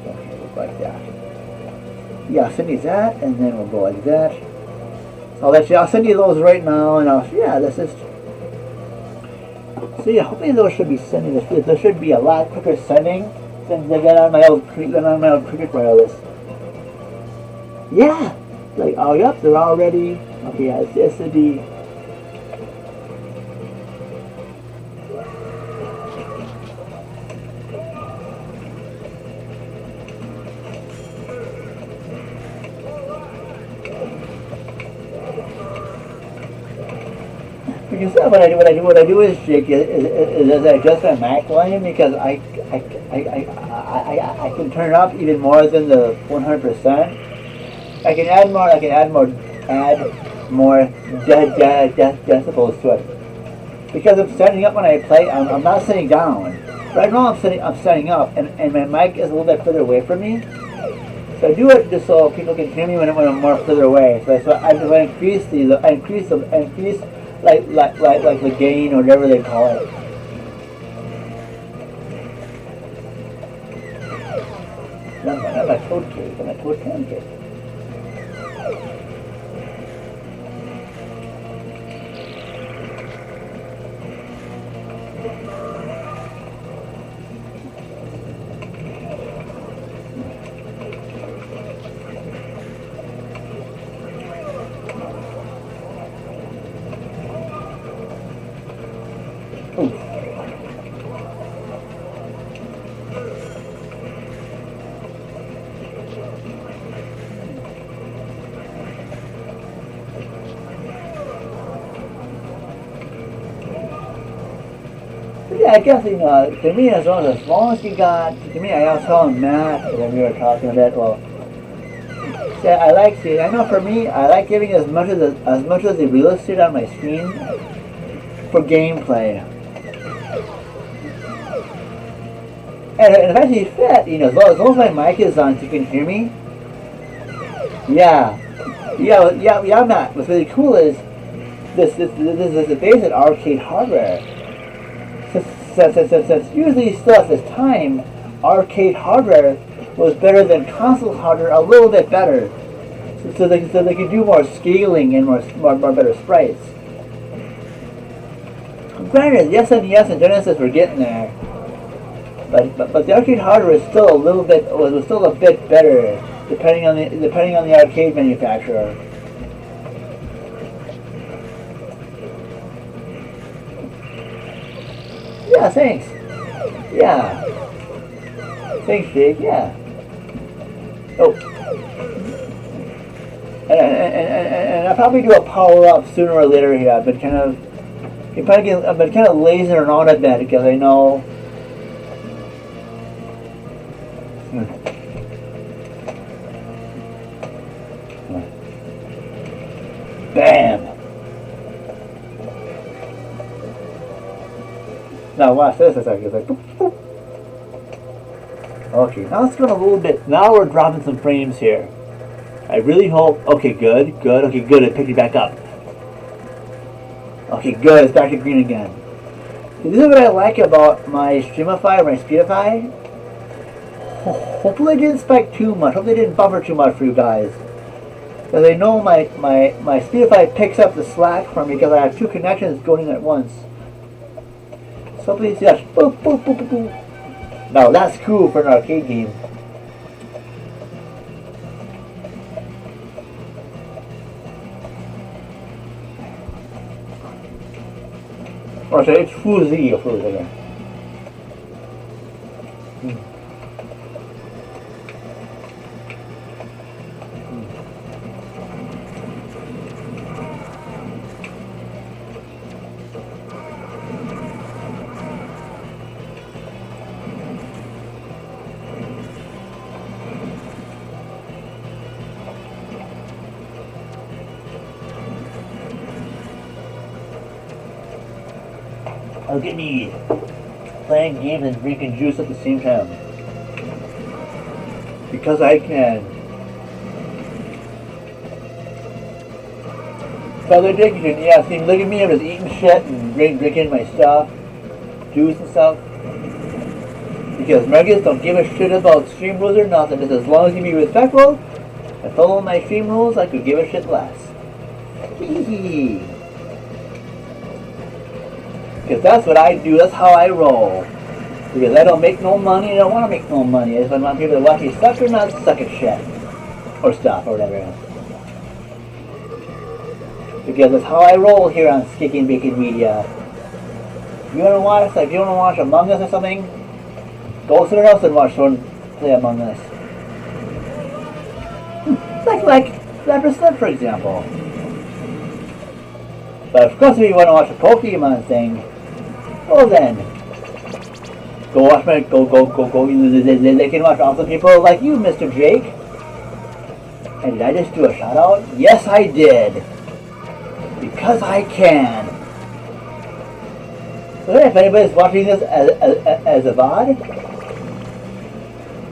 Okay, look like that. Yeah, I'll send you that, and then we'll go like that. I'll send you those right now, and this is. So yeah, hopefully those should be sending this. There should be a lot quicker sending than they get on my old Cricket Wireless. Yeah, like yep, they're all ready. Okay, yeah, it's to be. Because what I do is, Jake, is I adjust my Mac volume because I can turn it up even more than the 100%. I can add more decibels to it. Because I'm standing up when I play. I'm not sitting down. Right now I'm standing up, and my mic is a little bit further away from me. So I do it just so people can hear me when I'm more further away. So I increase like the gain or whatever they call it. Not my toad cake, but my toad pancake. Yeah, I guess, to me, as long as you got, to me, I was telling Matt when we were talking about, well, see, I know for me, I like giving as much of the real estate on my screen for gameplay. And if I see fit, as long as my mic is on so you can hear me, yeah, Matt, what's really cool is, this is the basic arcade hardware. Since usually still at this time, arcade hardware was better than console hardware, a little bit better. So they could do more scaling and more better sprites. Granted, yes and Genesis were getting there, but the arcade hardware is still was still a bit better, depending on the arcade manufacturer. Yeah, thanks. Yeah. Thanks, Jake. Yeah. Oh. And I'll probably do a power up sooner or later here. I've been kind of lazing around a bit because I know. Bam. Now watch this. It's like boop, boop. Okay, now let's go a little bit. Now we're dropping some frames here. I really hope. Okay, good. Okay, good. It picked it back up. Okay, good. It's back to green again. See, this is what I like about my Streamify or my Speedify. Hopefully, it didn't spike too much. Hopefully, it didn't buffer too much for you guys. Because I know my Speedify picks up the slack for me because I have 2 connections going in at once. So please, yes. Boop, boop, boop, boop, boop. Now that's cool for an arcade game. Or say it's fuzzy or fuzzy again. Look at me, playing games and drinking juice at the same time. Because I can. Fellow addiction, yeah, see, look at me, I'm just eating shit and drinking my stuff, juice and stuff. Because Americans don't give a shit about stream rules or nothing, just as long as you be respectful and follow my stream rules, I could give a shit less. Hee. Because that's what I do, that's how I roll. Because I don't make no money, I don't want to make no money. I just want people to watch me suck or not suck at shit. Or stuff, or whatever. Because that's how I roll here on Sticky and Bacon Media. If you want to watch, like, if you want to watch Among Us or something, go somewhere else and watch someone play Among Us. Like Leper for example. But of course if you want to watch a Pokemon thing, well then, go watch my, go, they can watch awesome people like you, Mr. Jake. And did I just do a shout out? Yes I did. Because I can. So if anybody's watching this as a VOD,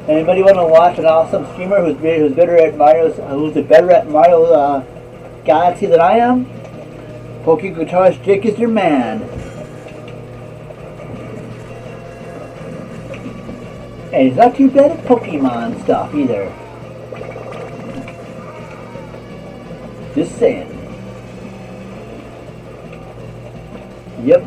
anybody want to watch an awesome streamer who's better at Mario Galaxy than I am? Pokey Guitarist Jake is your man. And he's not too bad at Pokemon stuff either. Just saying. Yep.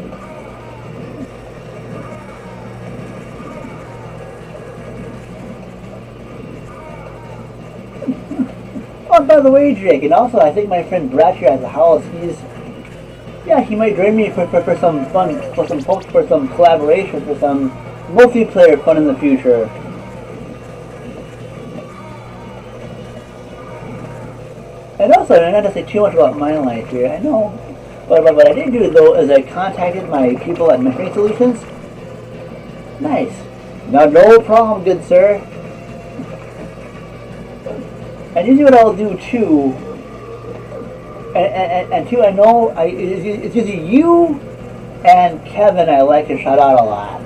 Oh, by the way, Jake, and also I think my friend Brad here at the house, he might join me for some fun, for some collaboration, for some multiplayer fun in the future. And also, not to say too much about my life here, I know, but what I did do though is I contacted my people at Mentoring Solutions. Nice. Now, no problem, good sir. And usually what I'll do too, and two, I know it's usually you and Kevin I like to shout out a lot.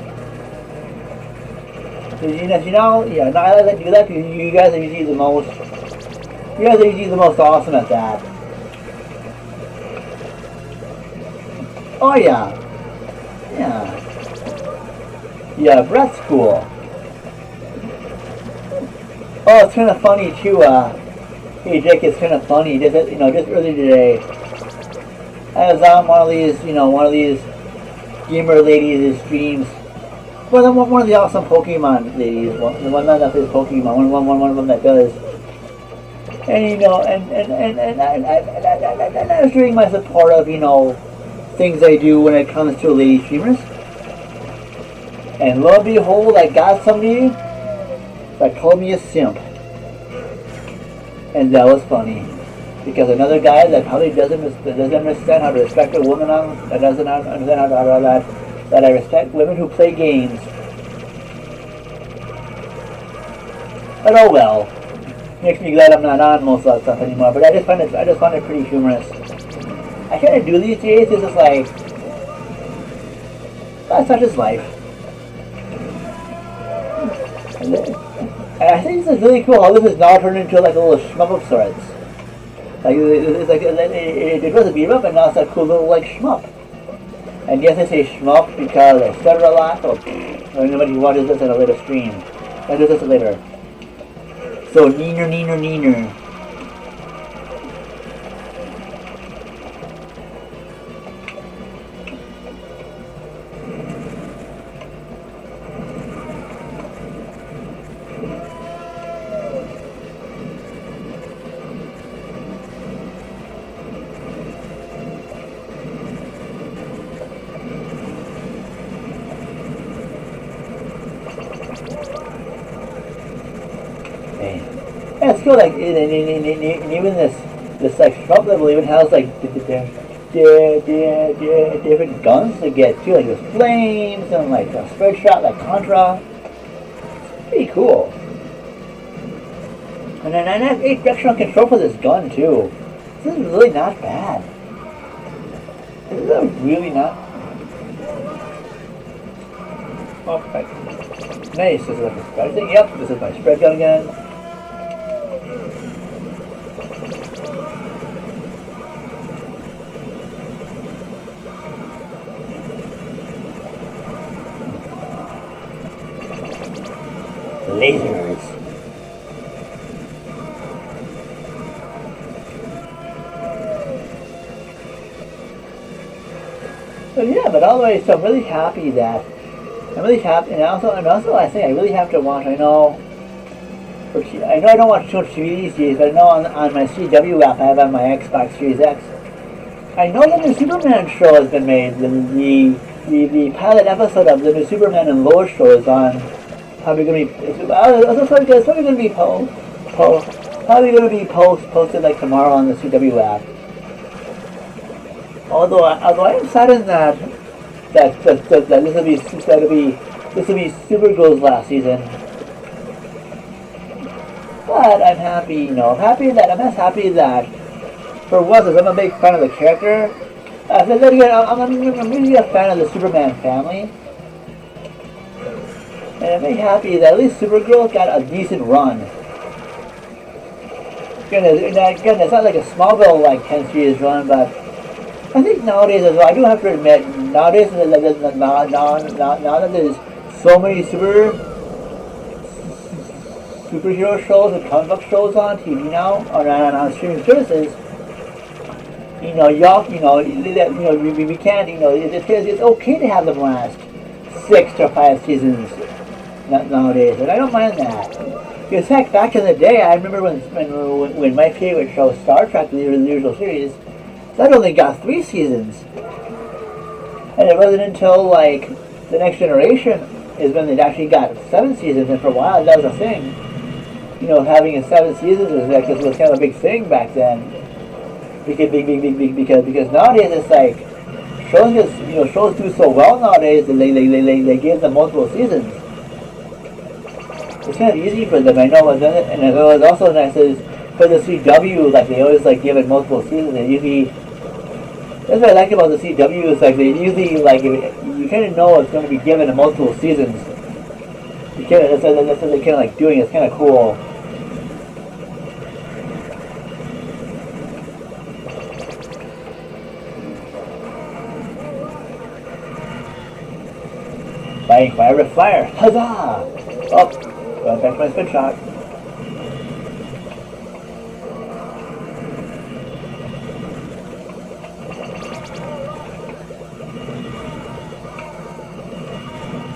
I like to do that because you guys are usually the most, awesome at that. Oh yeah. Yeah, Brett's cool. Oh, it's kind of funny too. Hey Jake, it's kind of funny. Just earlier today, I was on one of these gamer ladies' streams. Well, one of the awesome Pokemon ladies, the one that plays Pokemon, one of them that does. And I was doing my support of things I do when it comes to lady streamers. And lo and behold, I got somebody that called me a simp. And that was funny. Because another guy that probably doesn't understand how to respect a woman, that doesn't understand how that I respect women who play games. But oh well. Makes me glad I'm not on most of that stuff anymore. But I just find it pretty humorous. I kind of do these days. It's just like, that's not just life. And I think this is really cool how this is now turned into like a little shmup of sorts. Like it's like it was a beat up, and now it's a cool little like shmup. And yes, I say shmup because I stutter a lot. So anybody who watches this at a later stream, I'll do this later. So neener. campaign. And it's cool, like, and even this like shrub level even has like different guns to get too, like there's flames and like a spread shot, like Contra. It's pretty cool. And then I have 8 directional control for this gun too. This is really not bad. This is really not. Oh, right. Nice. This is like a spread thing. Yep, this is my spread gun again. Lasers. So yeah, but all the way, so I'm really happy, and also I think I really have to watch. I know I don't watch too much TV these days, but I know on my CW app I have on my Xbox Series X. I know that the Superman show has been made. The pilot episode of the new Superman and Lois show is on. Probably going to be. It's probably going to be posted like tomorrow on the CW app. Although I am saddened that this will be Supergirl's last season. But I'm happy, I'm just happy that for once, I'm a big fan of the character. I'm really a fan of the Superman family. And I'm very happy that at least Supergirl got a decent run. Again, it's not like a Smallville like 10 series run, but I think nowadays as well, I do have to admit, nowadays now that there's so many superhero shows and comic book shows on TV now, on streaming services, we can't, it's okay to have them last 6 to 5 seasons nowadays, and I don't mind that. Because heck, back in the day, I remember when my favorite show, Star Trek, the original series, that only got 3 seasons. And it wasn't until like the Next Generation is when they actually got 7 seasons, and for a while that was a thing. Having 7 seasons was kind of a big thing back then. Because nowadays it's like shows do so well nowadays that they give them multiple seasons. It's kind of easy for them, I know, and it was also nice is for the CW, like they always like give it multiple seasons. And usually, that's what I like about the CW is like they usually like you kind of know it's going to be given in multiple seasons. That's what they're kind of like doing. It's kind of cool. Fighting fire with fire. Huzzah! Oh, going back to my spin shot.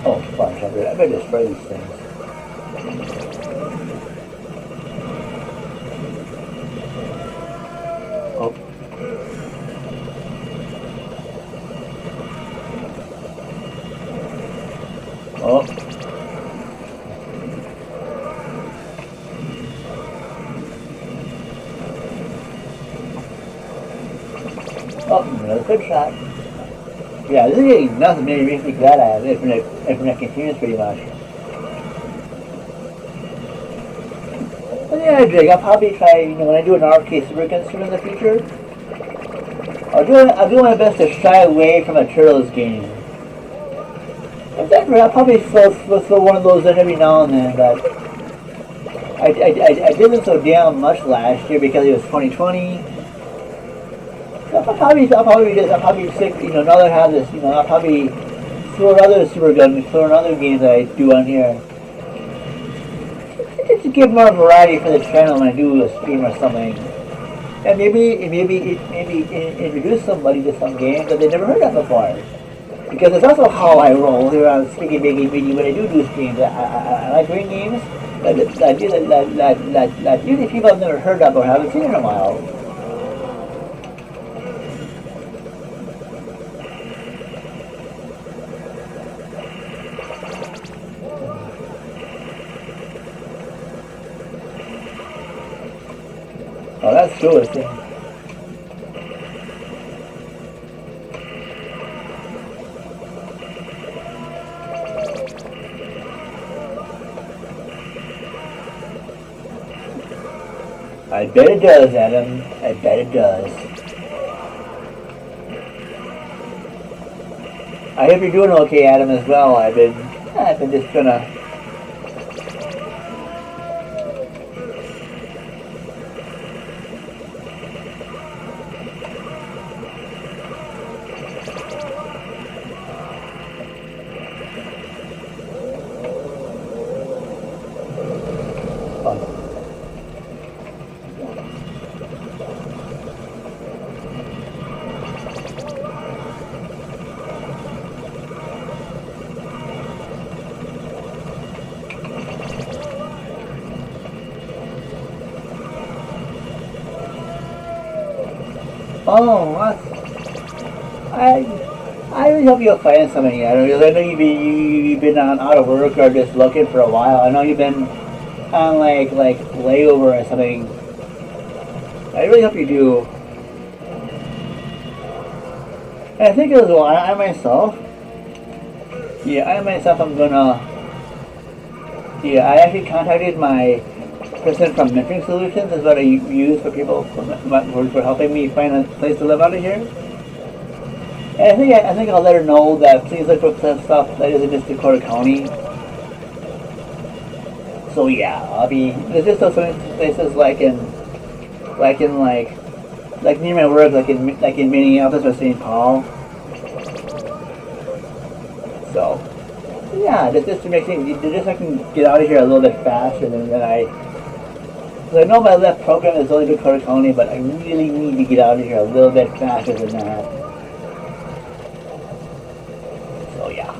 Oh, fun. I better destroy these things. Oh. Oh. Oh, another good shot. Yeah, this is getting nothing many reasons for that out of it if it continues pretty much. But yeah, Jake, I'll probably try, when I do an RFK Supergun stream in the future, I'll do my best to shy away from a Turtles game. In fact, I'll probably throw one of those in every now and then, but I didn't so damn much last year because it was 2020. I'll probably stick, now that I have this, I'll probably throw another Supergun, throw another game that I do on here. Just to give more variety for the channel when I do a stream or something. And maybe introduce somebody to some games that they never heard of before. Because it's also how I roll here on Sticky Biggie Biggie when I do streams. I like doing games that usually people have never heard of or haven't seen in a while. Oh, that's cool. It's, I bet it does, Adam. I bet it does. I hope you're doing okay, Adam, as well. I've been just gonna. Oh, I really hope you'll find something. I know you've been on out of work or just looking for a while. I know you've been on like layover or something. I really hope you do. And I think as well. I myself, I'm gonna. Yeah, I actually contacted my person from Mentoring Solutions. Is what I use for people for helping me find a place to live out of here. And I think I'll let her know that please look for stuff that isn't just Dakota County. So yeah, I'll be. There's just those places like near my work, like in Minneapolis or St. Paul. So yeah, just to make things, just so I can get out of here a little bit faster than I. Because I know my left program is only Dakota County, but I really need to get out of here a little bit faster than that. So yeah.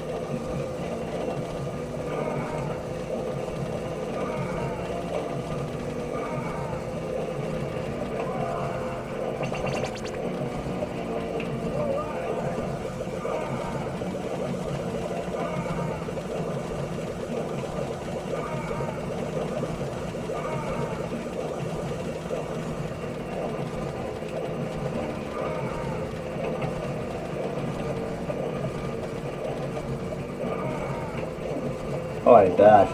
Oh my gosh.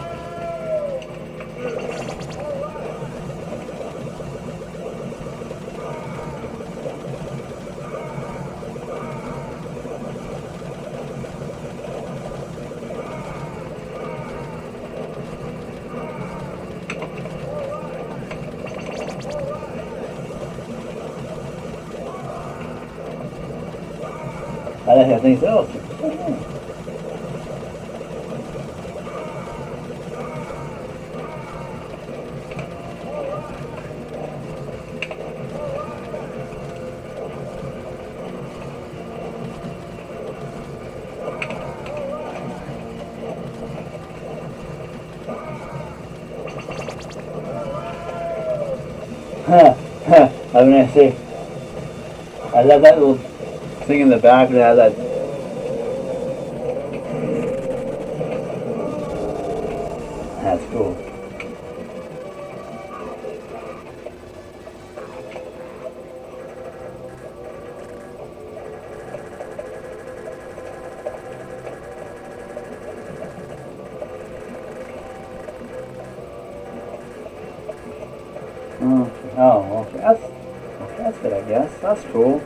I think so. I mean, I say, I love that little thing in the back that has that. That's cool. Oh, okay. That's good, I guess. That's cool.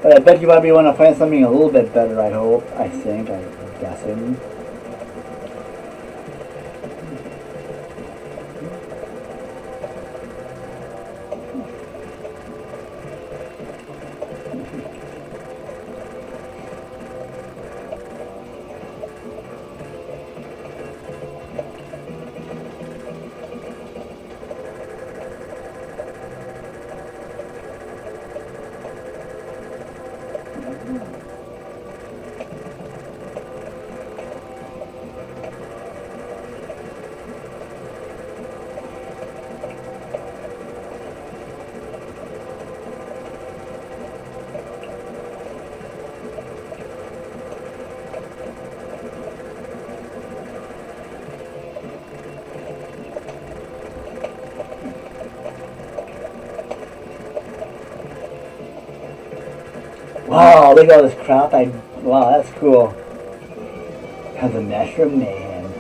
But I bet you probably want to find something a little bit better. I hope. I think. I'm guessing. Wow, look at all this crap. Wow, that's cool. Have the Mushroom Man.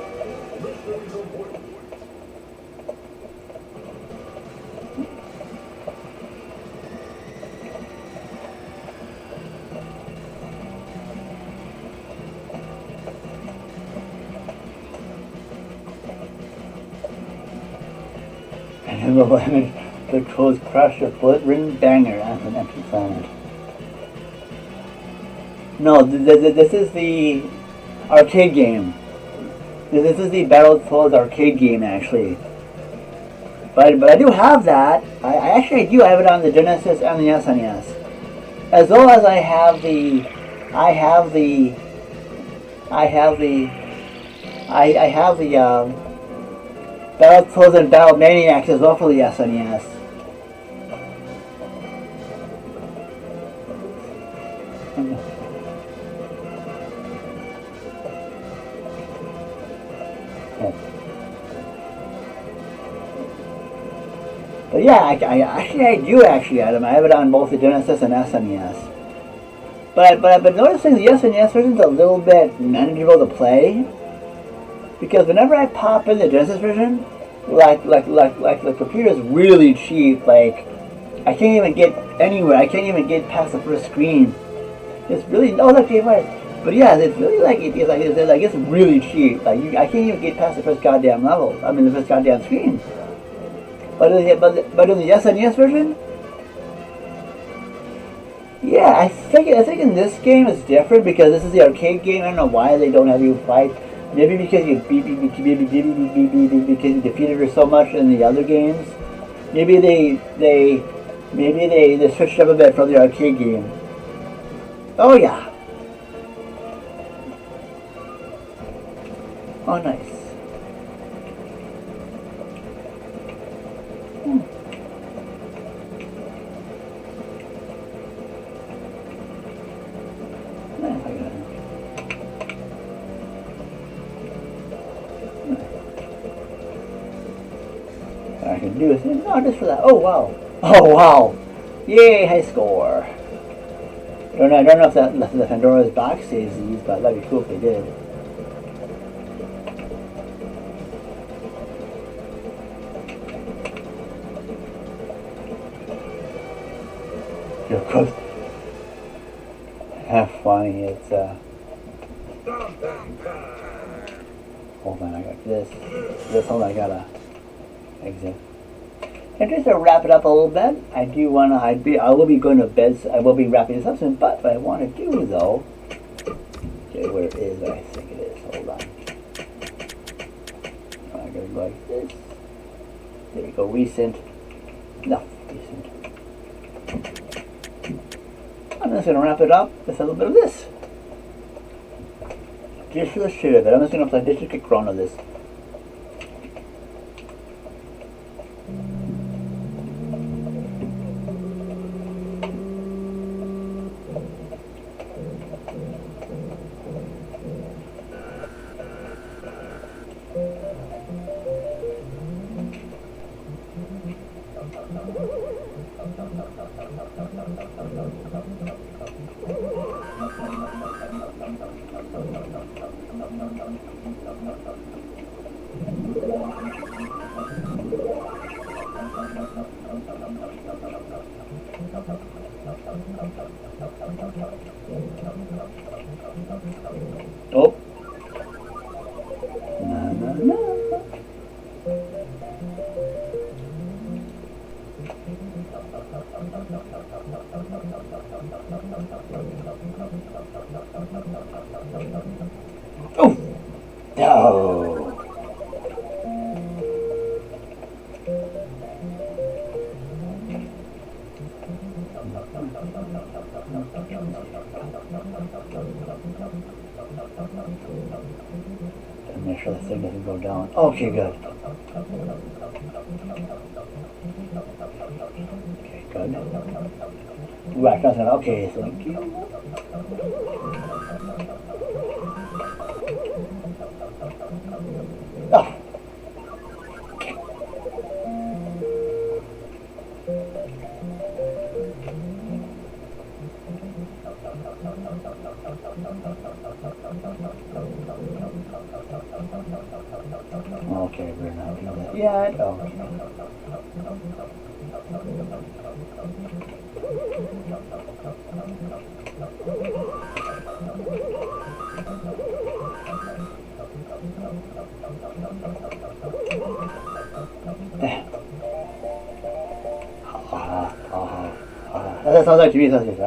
And the lemon, the clothes crusher, bullet ring banger as an empty sound. No, this is the arcade game. This is the Battletoads arcade game, actually. But I do have that. I do have it on the Genesis and the SNES. As well as I have the Battletoads and Battle Maniacs as well for the SNES. But yeah, I do actually have them. I have it on both the Genesis and SNES. But noticing the SNES version's a little bit manageable to play. Because whenever I pop in the Genesis version, like the computer's really cheap. Like I can't even get anywhere. I can't even get past the first screen. It's really okay, right? But yeah, it's really it's really cheap. Like I can't even get past the first goddamn level. I mean the first goddamn screen. But in the SNES version, yeah, I think in this game it's different because this is the arcade game. I don't know why they don't have you fight. Maybe because you defeated her so much in the other games. Maybe they switched up a bit from the arcade game. Oh yeah. Oh nice. I can do is no, just for that. Oh wow! Oh wow! Yay! High score. I don't know if the Pandora's box saves these, but that'd be cool if they did. Of course. How funny! It's Hold on, I got this. Hold on, I gotta exit. And just to wrap it up a little bit, I will be going to bed. I will be wrapping this up soon. But what I want to do though, okay, where is it? I think it is. Hold on. I'm gonna go like this. There we go. Recent. No, recent. I'm just gonna wrap it up with a little bit of this. Just for the shit of it, I'm just gonna play District Chrono this. Oh. Na, na, na. Oh. No. Make sure the thing doesn't go down. Okay, good. Okay, good. Right, that's it. Okay, thank you. Oh. better not do that yet. Oh, okay. That sounds like to me. Sounds like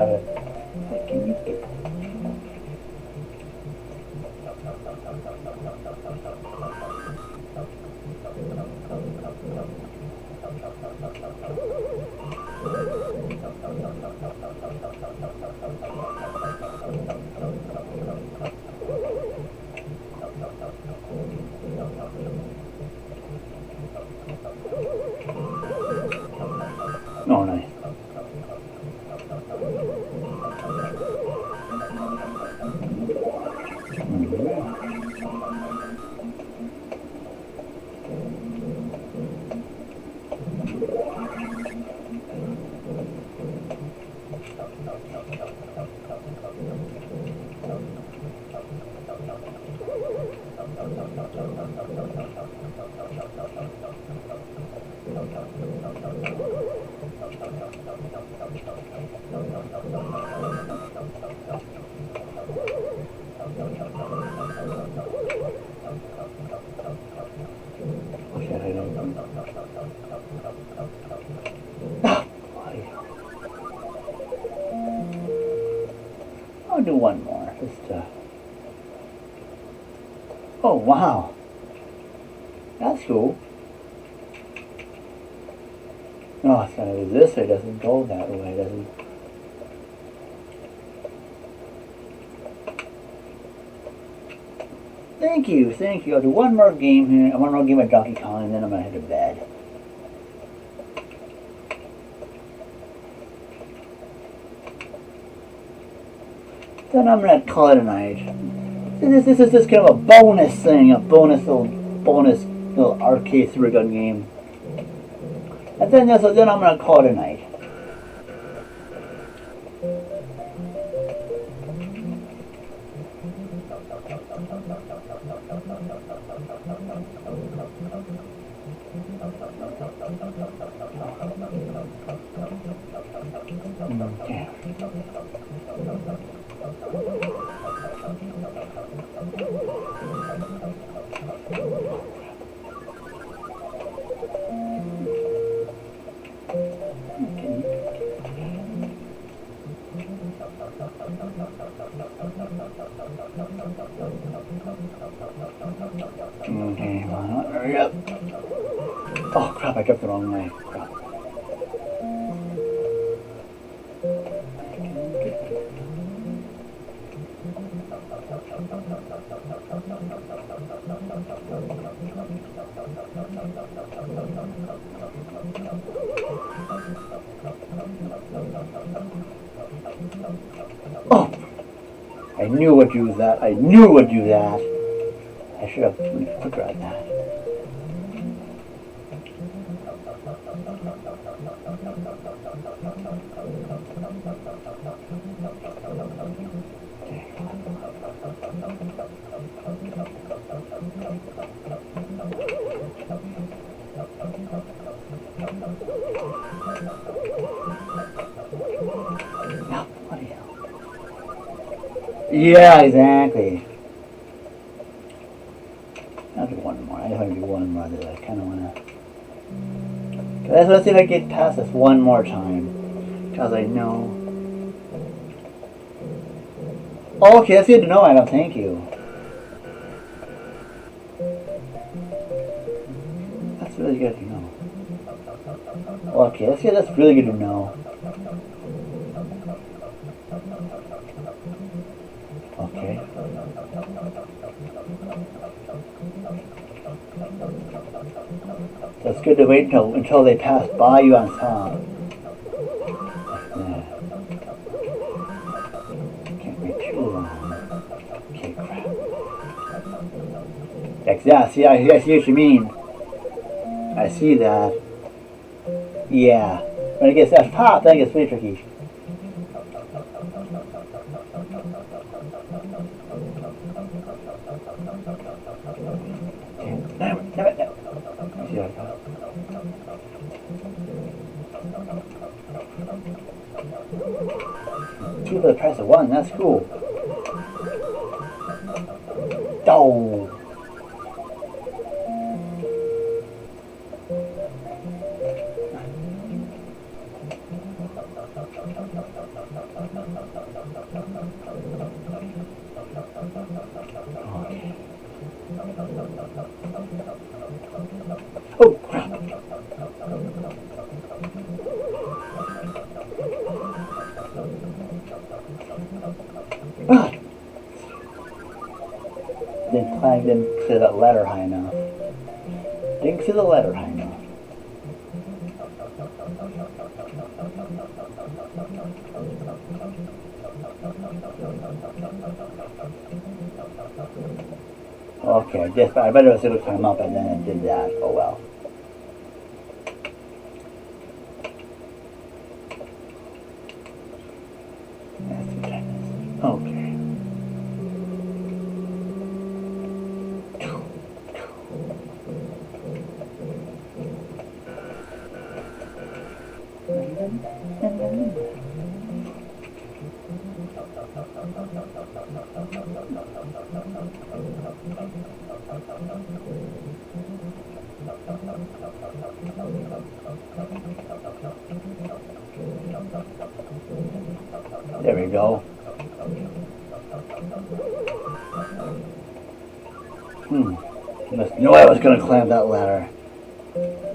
oh, nice. I'll do one more. Just oh wow, that's cool. Oh, it's gonna do this way. It doesn't go that way, does it? Thank you, thank you. I'll do one more game here. One more game of Donkey Kong, and then I'm gonna head to bed. Then I'm gonna call it a night. This is just kind of a bonus thing, a bonus little arcade Supergun game. And then I'm gonna call it a night. Okay. Okay, well, hurry up. Oh crap, I jumped the wrong way. Crap. Oh! I knew it would do that. I knew it would do that. I should have been quicker at that. Yeah, exactly. I'll do one more. I just want to do one more. I kind of want to. Let's see if I get past this one more time. Because I know. Oh, okay, that's good to know, Adam. Thank you. That's really good to know. Okay, that's really good to know. Okay. So it's good to wait until they pass by you on top. Like that. Can't wait too long. Okay, crap. Yeah, see, I see what you mean. I see that. Yeah. When it gets that top, then it gets pretty tricky. Damn it. good. Two for the price of one. That's cool. Oh. Oh, crap. Ah. Didn't clear that ladder high enough. Didn't clear the ladder high enough. Okay, I bet it was going to climb up and then it did that. Oh well. Okay. There we go. Must knew I was going to climb that ladder.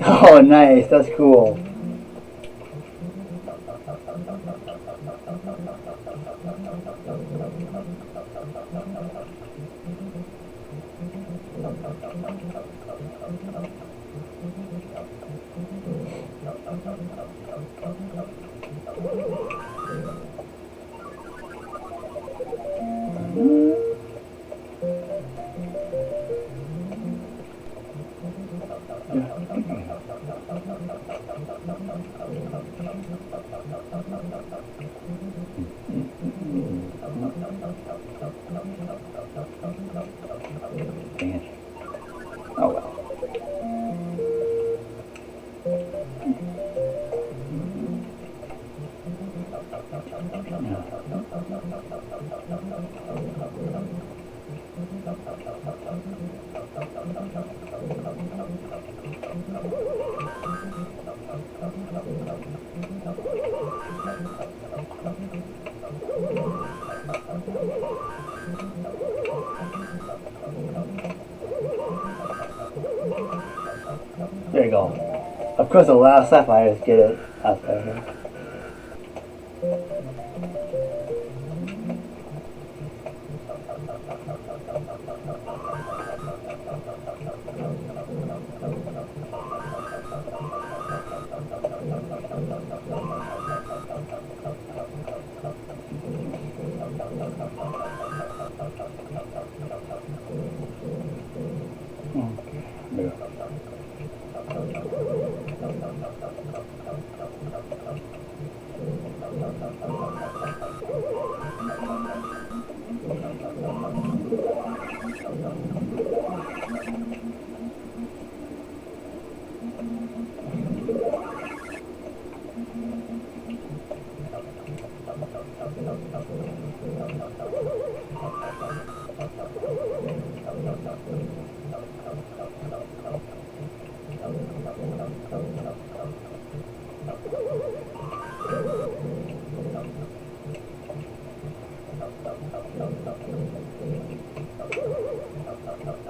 Oh, nice. That's cool. Dang it. Oh well. There you go. Of course, the last step I just get it out there. There.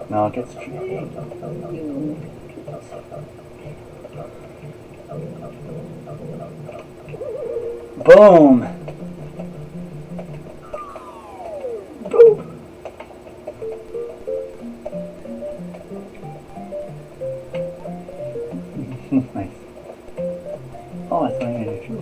Now it gets tricky. Boom! Boom! Nice. Oh, it's not even true.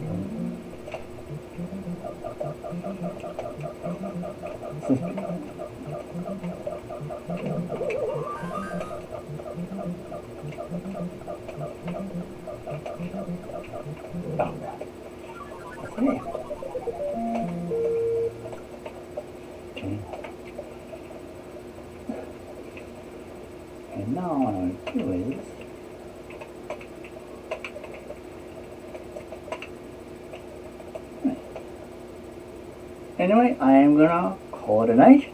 Okay. And now what I'm going to do is anyway, I am gonna call it a night.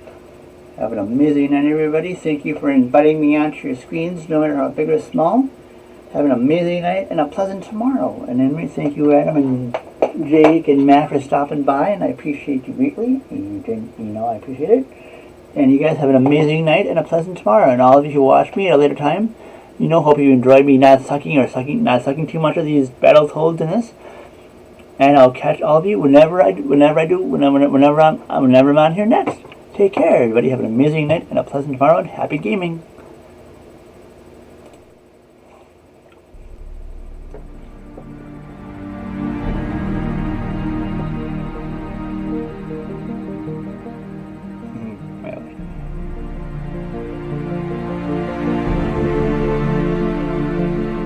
Have an amazing night, everybody. Thank you for inviting me onto your screens, no matter how big or small. Have an amazing night and a pleasant tomorrow. And anyway, thank you, Adam and Jake and Matt, for stopping by, and I appreciate you greatly. I appreciate it. And you guys have an amazing night and a pleasant tomorrow. And all of you who watch me at a later time, hope you enjoyed me not sucking too much of these Battletoads in this. And I'll catch all of you whenever I'm on here next. Take care, everybody. Have an amazing night and a pleasant tomorrow, and happy gaming.